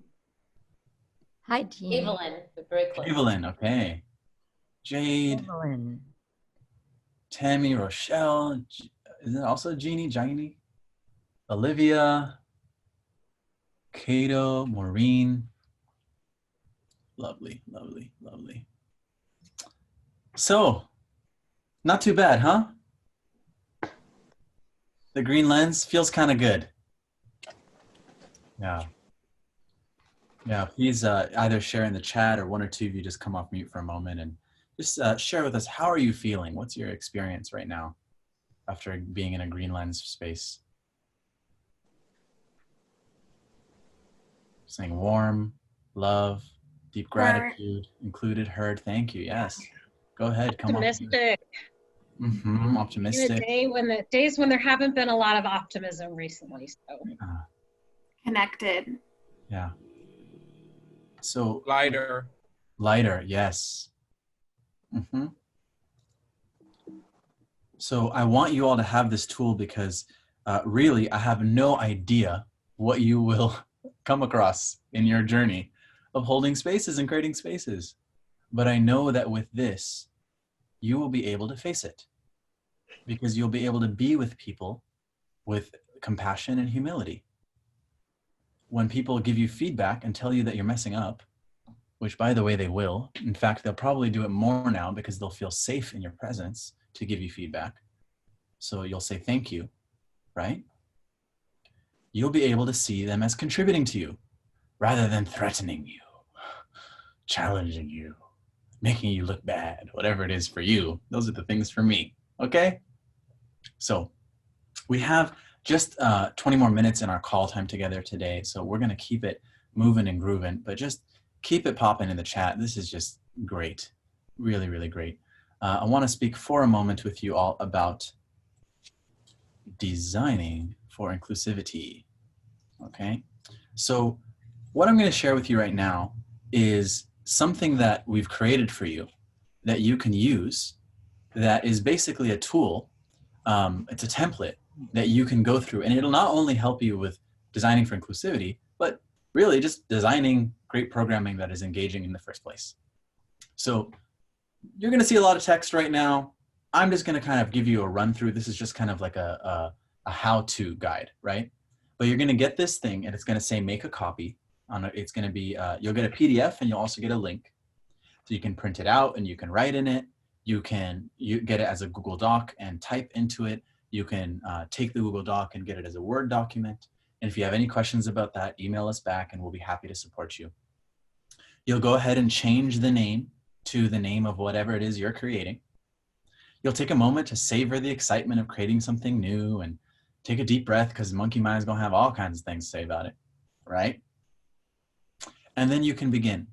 Hi, Jeannie. Evelyn. Very close. Evelyn, okay. Jade. Evelyn. Tammy, Rochelle. Is it also Jeannie? Olivia, Cato, Maureen. Lovely, lovely, lovely. So, not too bad, huh? The green lens feels kind of good. Yeah. Yeah, please either share in the chat or one or two of you just come off mute for a moment and just share with us, how are you feeling? What's your experience right now after being in a green lens space? Saying warm, love, deep gratitude, included, heard. Thank you. Yes. Go ahead. Come on. Optimistic. Mm-hmm. Optimistic. In a day when the days when there haven't been a lot of optimism recently. So connected. Yeah. So lighter. Yes. Mm-hmm. So I want you all to have this tool because really I have no idea what you will come across in your journey of holding spaces and creating spaces. But I know that with this, you will be able to face it because you'll be able to be with people with compassion and humility. When people give you feedback and tell you that you're messing up, which by the way, they will. In fact, they'll probably do it more now because they'll feel safe in your presence to give you feedback. So you'll say thank you, right? You'll be able to see them as contributing to you rather than threatening you, challenging you, making you look bad, whatever it is for you. Those are the things for me, okay? So we have just 20 more minutes in our call time together today. So we're gonna keep it moving and grooving, but just keep it popping in the chat. This is just great, really, really great. I wanna speak for a moment with you all about designing for inclusivity, okay? So what I'm gonna share with you right now is something that we've created for you that you can use that is basically a tool It's a template that you can go through, and it'll not only help you with designing for inclusivity, but really just designing great programming that is engaging in the first place. So you're going to see a lot of text right now. I'm just going to kind of give you a run through. This is just kind of like a how-to guide, right? But you're going to get this thing, and it's going to say make a copy. It's going to be, you'll get a PDF, and you'll also get a link. So you can print it out, and you can write in it. You get it as a Google Doc and type into it. You can take the Google Doc and get it as a Word document. And if you have any questions about that, email us back, and we'll be happy to support you. You'll go ahead and change the name to the name of whatever it is you're creating. You'll take a moment to savor the excitement of creating something new and take a deep breath, because Monkey Mind is going to have all kinds of things to say about it, right? And then you can begin.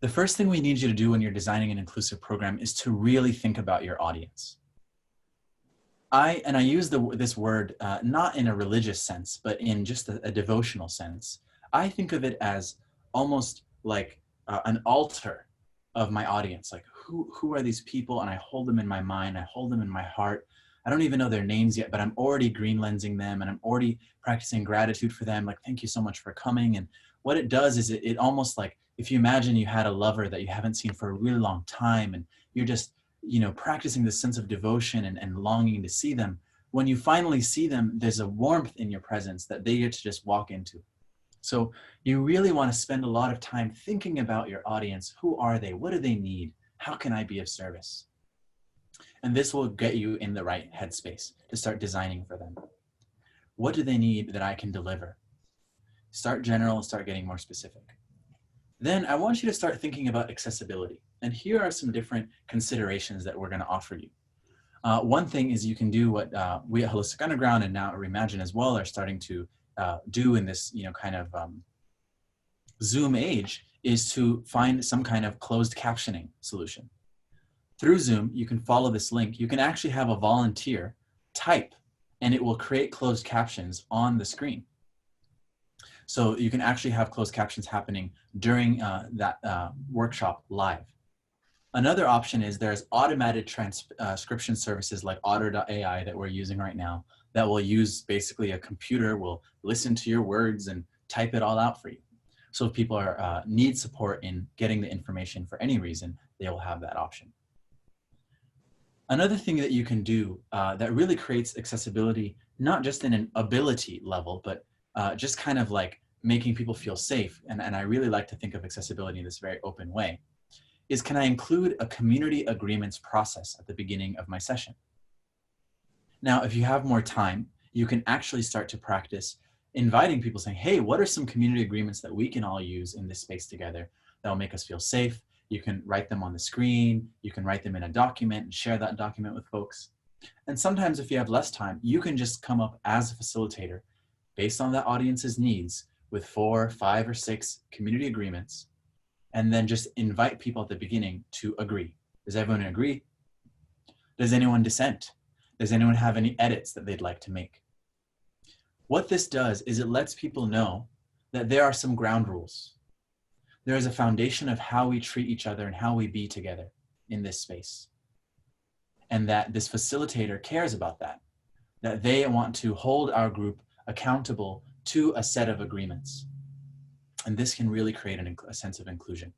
The first thing we need you to do when you're designing an inclusive program is to really think about your audience. I use this word not in a religious sense, but in just a devotional sense. I think of it as almost like an altar of my audience. Like, who are these people? And I hold them in my mind. I hold them in my heart. I don't even know their names yet, but I'm already green lensing them, and I'm already practicing gratitude for them. Like, thank you so much for coming. And what it does is it almost like, if you imagine you had a lover that you haven't seen for a really long time, and you're just, practicing this sense of devotion and longing to see them. When you finally see them, there's a warmth in your presence that they get to just walk into. So you really want to spend a lot of time thinking about your audience. Who are they? What do they need? How can I be of service? And this will get you in the right headspace to start designing for them. What do they need that I can deliver? Start general and start getting more specific. Then I want you to start thinking about accessibility. And here are some different considerations that we're going to offer you. One thing is you can do what we at Holistic Underground and now Reimagine as well are starting to do in this kind of Zoom age, is to find some kind of closed captioning solution. Through Zoom, you can follow this link. You can actually have a volunteer type, and it will create closed captions on the screen. So you can actually have closed captions happening during that workshop live. Another option is there's automated transcription services like Otter.ai that we're using right now that will use basically a computer will listen to your words and type it all out for you. So if people need support in getting the information for any reason, they will have that option. Another thing that you can do that really creates accessibility, not just in an ability level, but just kind of like making people feel safe, and I really like to think of accessibility in this very open way, is can I include a community agreements process at the beginning of my session? Now, if you have more time, you can actually start to practice inviting people, saying, hey, what are some community agreements that we can all use in this space together that will make us feel safe? You can write them on the screen, you can write them in a document and share that document with folks. And sometimes if you have less time, you can just come up as a facilitator based on that audience's needs with 4, 5, or 6 community agreements, and then just invite people at the beginning to agree. Does everyone agree? Does anyone dissent? Does anyone have any edits that they'd like to make? What this does is it lets people know that there are some ground rules. There is a foundation of how we treat each other and how we be together in this space. And that this facilitator cares about that they want to hold our group accountable to a set of agreements. And this can really create a sense of inclusion.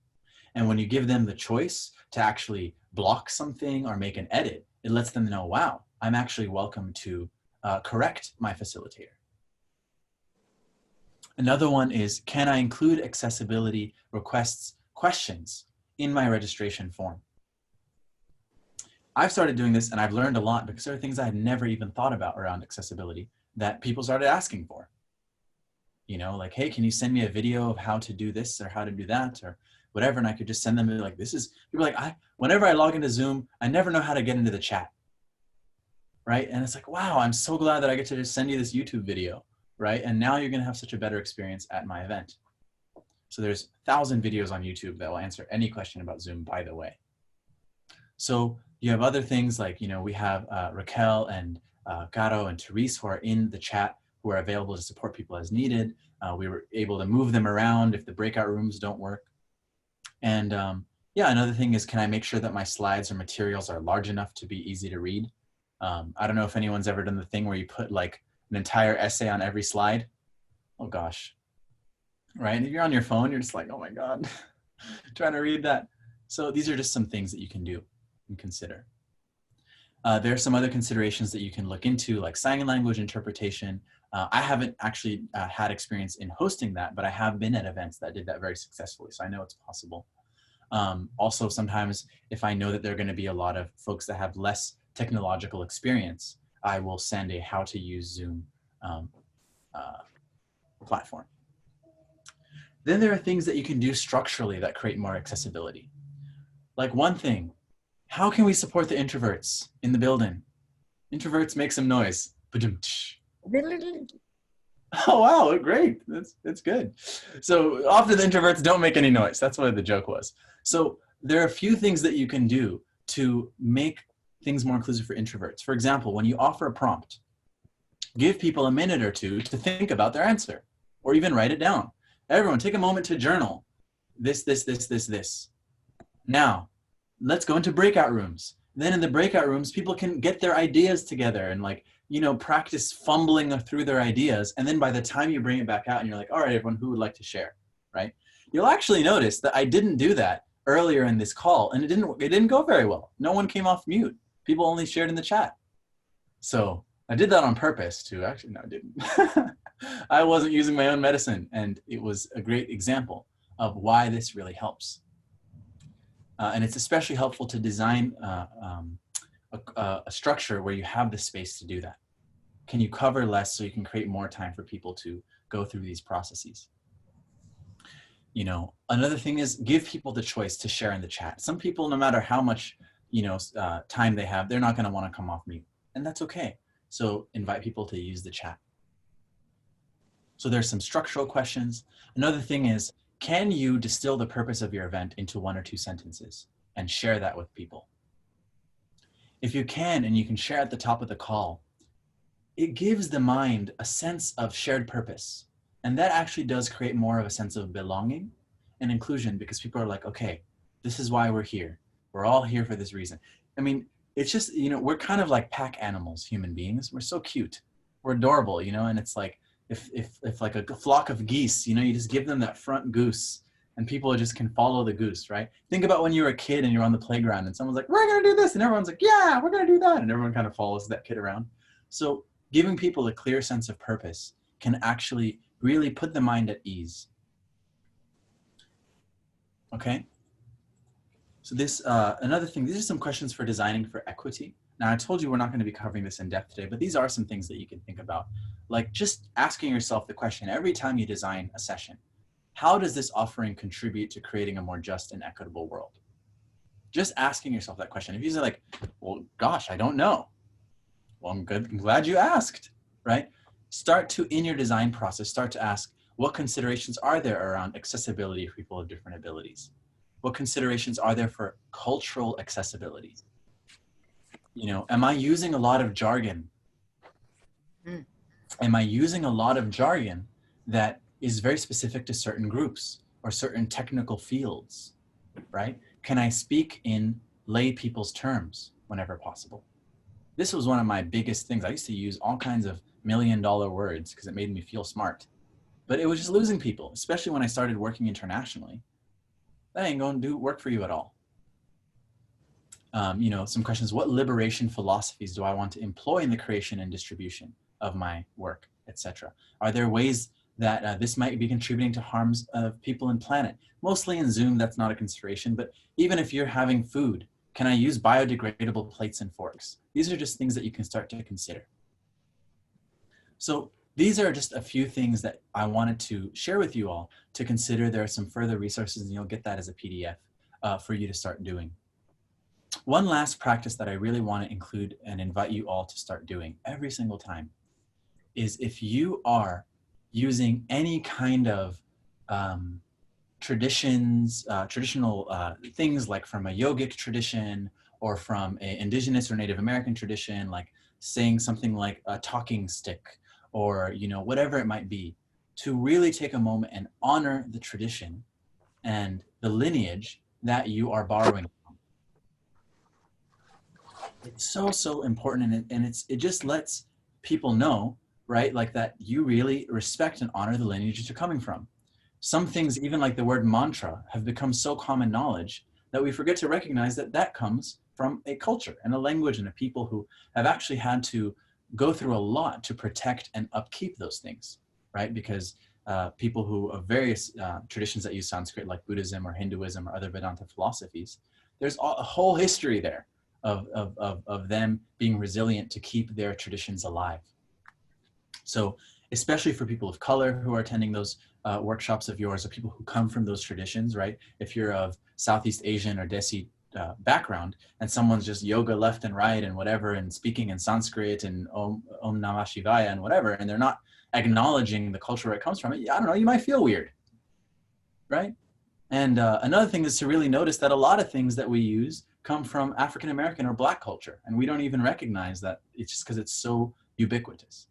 And when you give them the choice to actually block something or make an edit, it lets them know, wow, I'm actually welcome to correct my facilitator. Another one is, can I include accessibility requests questions in my registration form? I've started doing this and I've learned a lot because there are things I had never even thought about around accessibility that people started asking for. Like, hey, can you send me a video of how to do this or how to do that or whatever? And I could just send them like, people are like, whenever I log into Zoom, I never know how to get into the chat, right? And it's like, wow, I'm so glad that I get to just send you this YouTube video, right? And now you're gonna have such a better experience at my event. So there's 1,000 videos on YouTube that will answer any question about Zoom, by the way. So you have other things like, we have Raquel and Caro and Therese who are in the chat who are available to support people as needed. We were able to move them around if the breakout rooms don't work. And yeah, another thing is, can I make sure that my slides or materials are large enough to be easy to read? I don't know if anyone's ever done the thing where you put like an entire essay on every slide. Oh gosh, right? And if you're on your phone, you're just like, oh my God, trying to read that. So these are just some things that you can do and consider. There are some other considerations that you can look into, like sign language interpretation. I haven't actually had experience in hosting that, but I have been at events that did that very successfully, so I know it's possible. Also, sometimes if I know that there are going to be a lot of folks that have less technological experience, I will send a how to use Zoom platform. Then there are things that you can do structurally that create more accessibility. Like one thing, how can we support the introverts in the building? Introverts make some noise. Oh, wow, great. That's good. So often the introverts don't make any noise. That's what the joke was. So there are a few things that you can do to make things more inclusive for introverts. For example, when you offer a prompt, give people a minute or two to think about their answer, or even write it down. Everyone take a moment to journal. This. Now, let's go into breakout rooms. Then in the breakout rooms, people can get their ideas together and like, you know, practice fumbling through their ideas. And then by the time you bring it back out and you're like, all right, everyone, who would like to share, right? You'll actually notice that I didn't do that earlier in this call and it didn't go very well. No one came off mute. People only shared in the chat. So I did that on purpose to actually, no, I didn't. I wasn't using my own medicine, and it was a great example of why this really helps. And it's especially helpful to design a structure where you have the space to do that. Can you cover less so you can create more time for people to go through these processes? You know, another thing is give people the choice to share in the chat. Some people, no matter how much, you know, time they have, they're not going to want to come off mute, and that's okay. So invite people to use the chat. So there's some structural questions. Another thing is, can you distill the purpose of your event into 1 or 2 sentences and share that with people? If you can, and you can share at the top of the call, it gives the mind a sense of shared purpose. And that actually does create more of a sense of belonging and inclusion, because people are like, okay, this is why we're here. We're all here for this reason. I mean, it's just, you know, we're kind of like pack animals, human beings. We're so cute. We're adorable, you know, and it's like, if like a flock of geese, you know, you just give them that front goose and people just can follow the goose, right? Think about when you were a kid and you're on the playground and someone's like, we're going to do this. And everyone's like, yeah, we're going to do that. And everyone kind of follows that kid around. So giving people a clear sense of purpose can actually really put the mind at ease. Okay. So this, another thing, these are some questions for designing for equity. Now, I told you we're not going to be covering this in depth today, but these are some things that you can think about. Like just asking yourself the question every time you design a session, how does this offering contribute to creating a more just and equitable world? Just asking yourself that question. If you say like, well, gosh, I don't know. Well, I'm glad you asked, right? Start to, in your design process, start to ask, what considerations are there around accessibility for people with different abilities? What considerations are there for cultural accessibility? You know, am I using a lot of jargon? Am I using a lot of jargon that is very specific to certain groups or certain technical fields, right? Can I speak in lay people's terms whenever possible? This was one of my biggest things. I used to use all kinds of million-dollar words because it made me feel smart, but it was just losing people, especially when I started working internationally. That ain't going to do work for you at all. You know, some questions, what liberation philosophies do I want to employ in the creation and distribution of my work, etc.? Are there ways that this might be contributing to harms of people and planet? Mostly in Zoom, that's not a consideration, but even if you're having food, can I use biodegradable plates and forks? These are just things that you can start to consider. So these are just a few things that I wanted to share with you all to consider. There are some further resources and you'll get that as a PDF for you to start doing. One last practice that I really want to include and invite you all to start doing every single time is if you are using any kind of traditional things like from a yogic tradition or from an indigenous or Native American tradition, like saying something like a talking stick or, you know, whatever it might be, to really take a moment and honor the tradition and the lineage that you are borrowing from. It's so, so important. And it just lets people know, right? Like that you really respect and honor the lineage that you're coming from. Some things, even like the word mantra, have become so common knowledge that we forget to recognize that that comes from a culture and a language and a people who have actually had to go through a lot to protect and upkeep those things, right? Because people who of various traditions that use Sanskrit, like Buddhism or Hinduism or other Vedanta philosophies, there's a whole history there of them being resilient to keep their traditions alive. So especially for people of color who are attending those workshops of yours, or people who come from those traditions, right? If you're of Southeast Asian or Desi background and someone's just yoga left and right and whatever and speaking in Sanskrit and Om Namah Shivaya and whatever, and they're not acknowledging the culture where it comes from, I don't know, you might feel weird, right? And another thing is to really notice that a lot of things that we use come from African American or Black culture, and we don't even recognize that. It's just because it's so ubiquitous.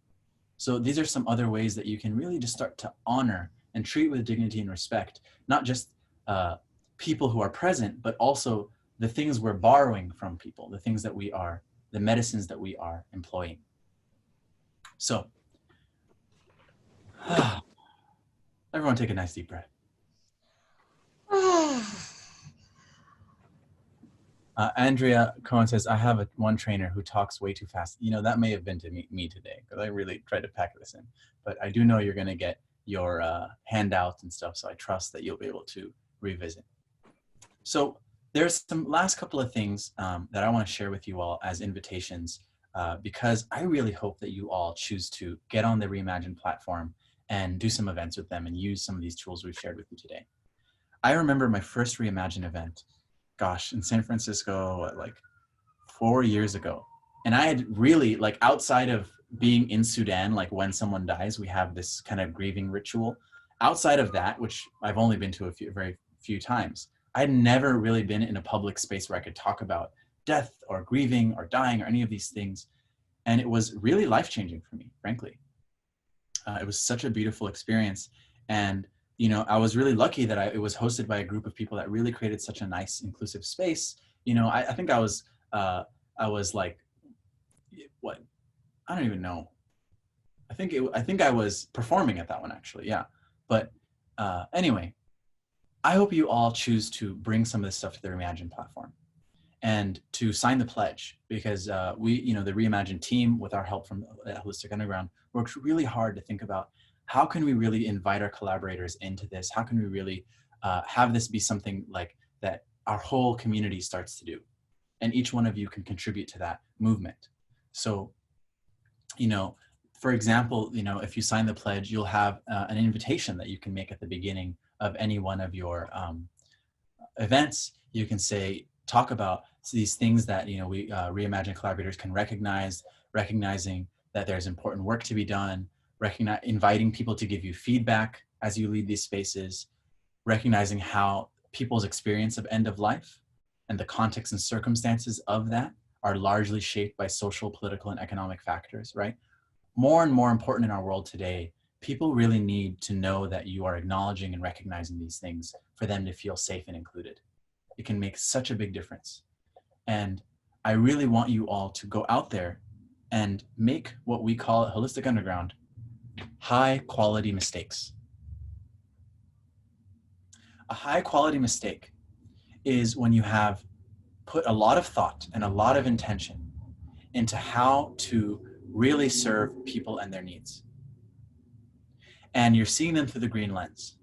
So these are some other ways that you can really just start to honor and treat with dignity and respect, not just people who are present, but also the things we're borrowing from people, the things that we are, the medicines that we are employing. So everyone take a nice deep breath. Andrea Cohen says, I have one trainer who talks way too fast. You know, that may have been to me today, because I really tried to pack this in. But I do know you're going to get your handout and stuff, so I trust that you'll be able to revisit. So there's some last couple of things that I want to share with you all as invitations, because I really hope that you all choose to get on the Reimagine platform and do some events with them and use some of these tools we've shared with you today. I remember my first Reimagine event, gosh, in San Francisco, like 4 years ago. And I had really, like, outside of being in Sudan, like when someone dies, we have this kind of grieving ritual. Outside of that, which I've only been to very few times, I had never really been in a public space where I could talk about death or grieving or dying or any of these things. And it was really life-changing for me, frankly. It was such a beautiful experience. And you know, I was really lucky that it was hosted by a group of people that really created such a nice, inclusive space. You know, I think I was like, what? I don't even know. I think I was performing at that one, actually. Yeah. But anyway, I hope you all choose to bring some of this stuff to the Reimagine platform and to sign the pledge, because we, you know, the Reimagine team, with our help from Holistic Underground, works really hard to think about how can we really invite our collaborators into this? How can we really have this be something like that our whole community starts to do? And each one of you can contribute to that movement. So, you know, for example, you know, if you sign the pledge, you'll have an invitation that you can make at the beginning of any one of your events. You can say, talk about these things that, you know, we Reimagine collaborators can recognizing that there's important work to be done, inviting people to give you feedback as you lead these spaces, recognizing how people's experience of end of life and the context and circumstances of that are largely shaped by social, political, and economic factors, right? More and more important in our world today, people really need to know that you are acknowledging and recognizing these things for them to feel safe and included. It can make such a big difference. And I really want you all to go out there and make what we call at Holistic Underground high quality mistakes. A high quality mistake is when you have put a lot of thought and a lot of intention into how to really serve people and their needs. And you're seeing them through the green lens.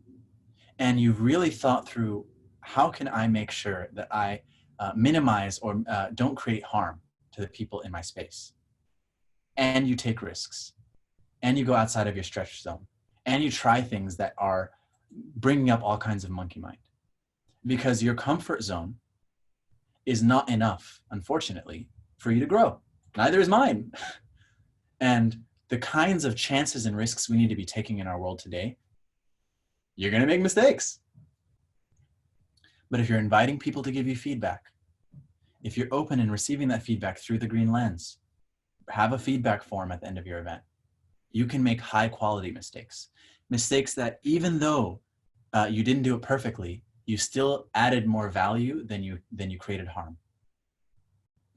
And you've really thought through, how can I make sure that I minimize or don't create harm to the people in my space? And you take risks. And you go outside of your stretch zone, and you try things that are bringing up all kinds of monkey mind, because your comfort zone is not enough, unfortunately, for you to grow. Neither is mine. And the kinds of chances and risks we need to be taking in our world today, you're going to make mistakes. But if you're inviting people to give you feedback, if you're open and receiving that feedback through the green lens, have a feedback form at the end of your event. You can make high quality mistakes. Mistakes that, even though you didn't do it perfectly, you still added more value than you created harm.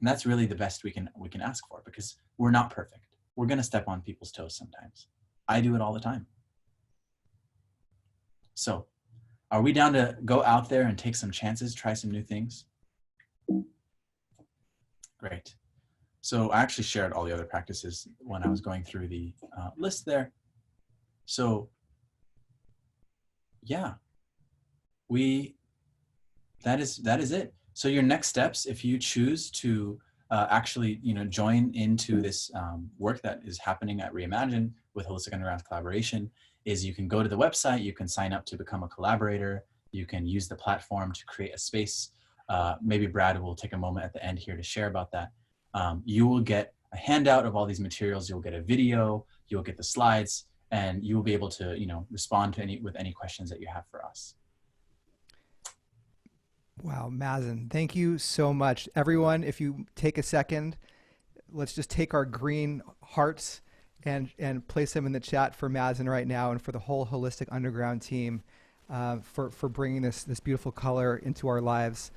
And that's really the best we can ask for, because we're not perfect. We're going to step on people's toes sometimes. I do it all the time. So, are we down to go out there and take some chances, try some new things? Great. So I actually shared all the other practices when I was going through the list there. So yeah, that is it. So your next steps, if you choose to actually, join into this work that is happening at Reimagine with Holistic Underground Collaboration, is you can go to the website, you can sign up to become a collaborator, you can use the platform to create a space. Maybe Brad will take a moment at the end here to share about that. You will get a handout of all these materials, you'll get a video, you'll get the slides, and you will be able to, respond to with any questions that you have for us. Wow, Mazen, thank you so much. Everyone, if you take a second, let's just take our green hearts and place them in the chat for Mazen right now, and for the whole Holistic Underground team for bringing this beautiful color into our lives.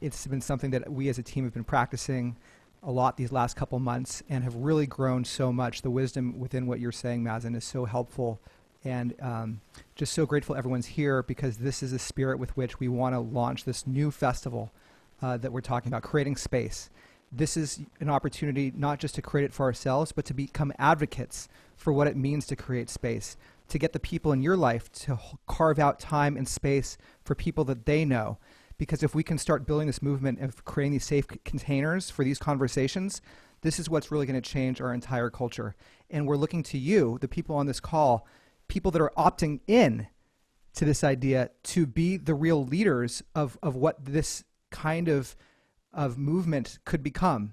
It's been something that we as a team have been practicing a lot these last couple months and have really grown so much. The wisdom within what you're saying, Mazen, is so helpful, and just so grateful everyone's here, because this is the spirit with which we want to launch this new festival that we're talking about, creating space. This is an opportunity not just to create it for ourselves, but to become advocates for what it means to create space, to get the people in your life to carve out time and space for people that they know. Because if we can start building this movement of creating these safe containers for these conversations, this is what's really going to change our entire culture. And we're looking to you, the people on this call, people that are opting in to this idea, to be the real leaders of what this kind of movement could become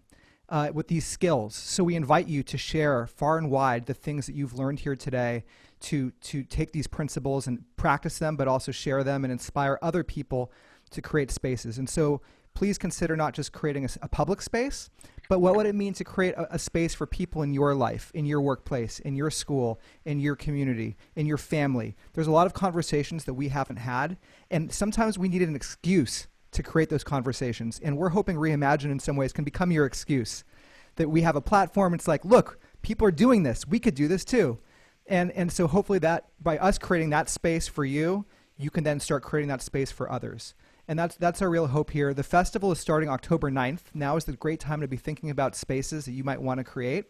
with these skills. So we invite you to share far and wide the things that you've learned here today, to take these principles and practice them, but also share them and inspire other people to create spaces. And so please consider not just creating a public space, but what would it mean to create a space for people in your life, in your workplace, in your school, in your community, in your family. There's a lot of conversations that we haven't had, and sometimes we need an excuse to create those conversations. And we're hoping Reimagine in some ways can become your excuse, that we have a platform. It's like, look, people are doing this. We could do this too. And so hopefully that by us creating that space for you, you can then start creating that space for others. And that's our real hope here. The festival is starting October 9th. Now is the great time to be thinking about spaces that you might want to create.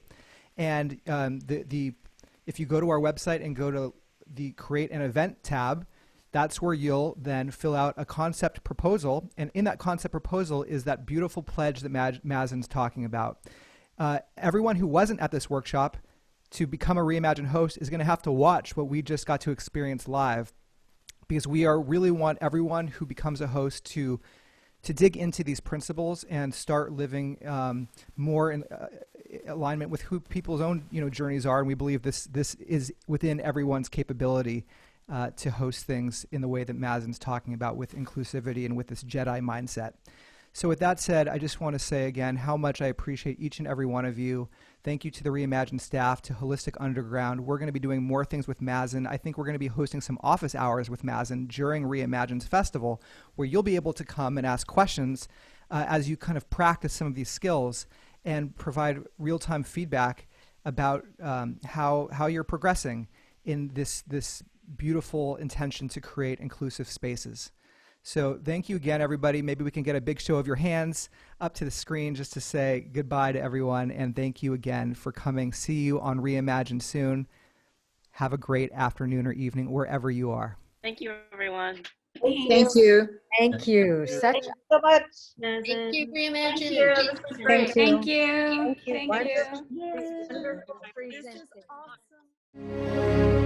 And if you go to our website and go to the Create an Event tab, that's where you'll then fill out a concept proposal. And in that concept proposal is that beautiful pledge that Mazen's talking about. Everyone who wasn't at this workshop to become a Reimagine host is going to have to watch what we just got to experience live, because we really want everyone who becomes a host to dig into these principles and start living more in alignment with who people's own journeys are. And we believe this is within everyone's capability to host things in the way that Mazen's talking about, with inclusivity and with this Jedi mindset. So with that said, I just want to say again how much I appreciate each and every one of you. Thank you to the Reimagine staff, to Holistic Underground. We're going to be doing more things with Mazen. I think we're going to be hosting some office hours with Mazen during Reimagine's festival, where you'll be able to come and ask questions as you kind of practice some of these skills and provide real-time feedback about how you're progressing in this beautiful intention to create inclusive spaces. So thank you again, everybody. Maybe we can get a big show of your hands up to the screen just to say goodbye to everyone. And thank you again for coming. See you on Reimagine soon. Have a great afternoon or evening wherever you are. Thank you, everyone. Thank you. Thank you. Thank you so much. Thank Thank Reimagine. you. This was great. Thank you. Thank you. Thank you. Wonderful Yes. presentation. Awesome.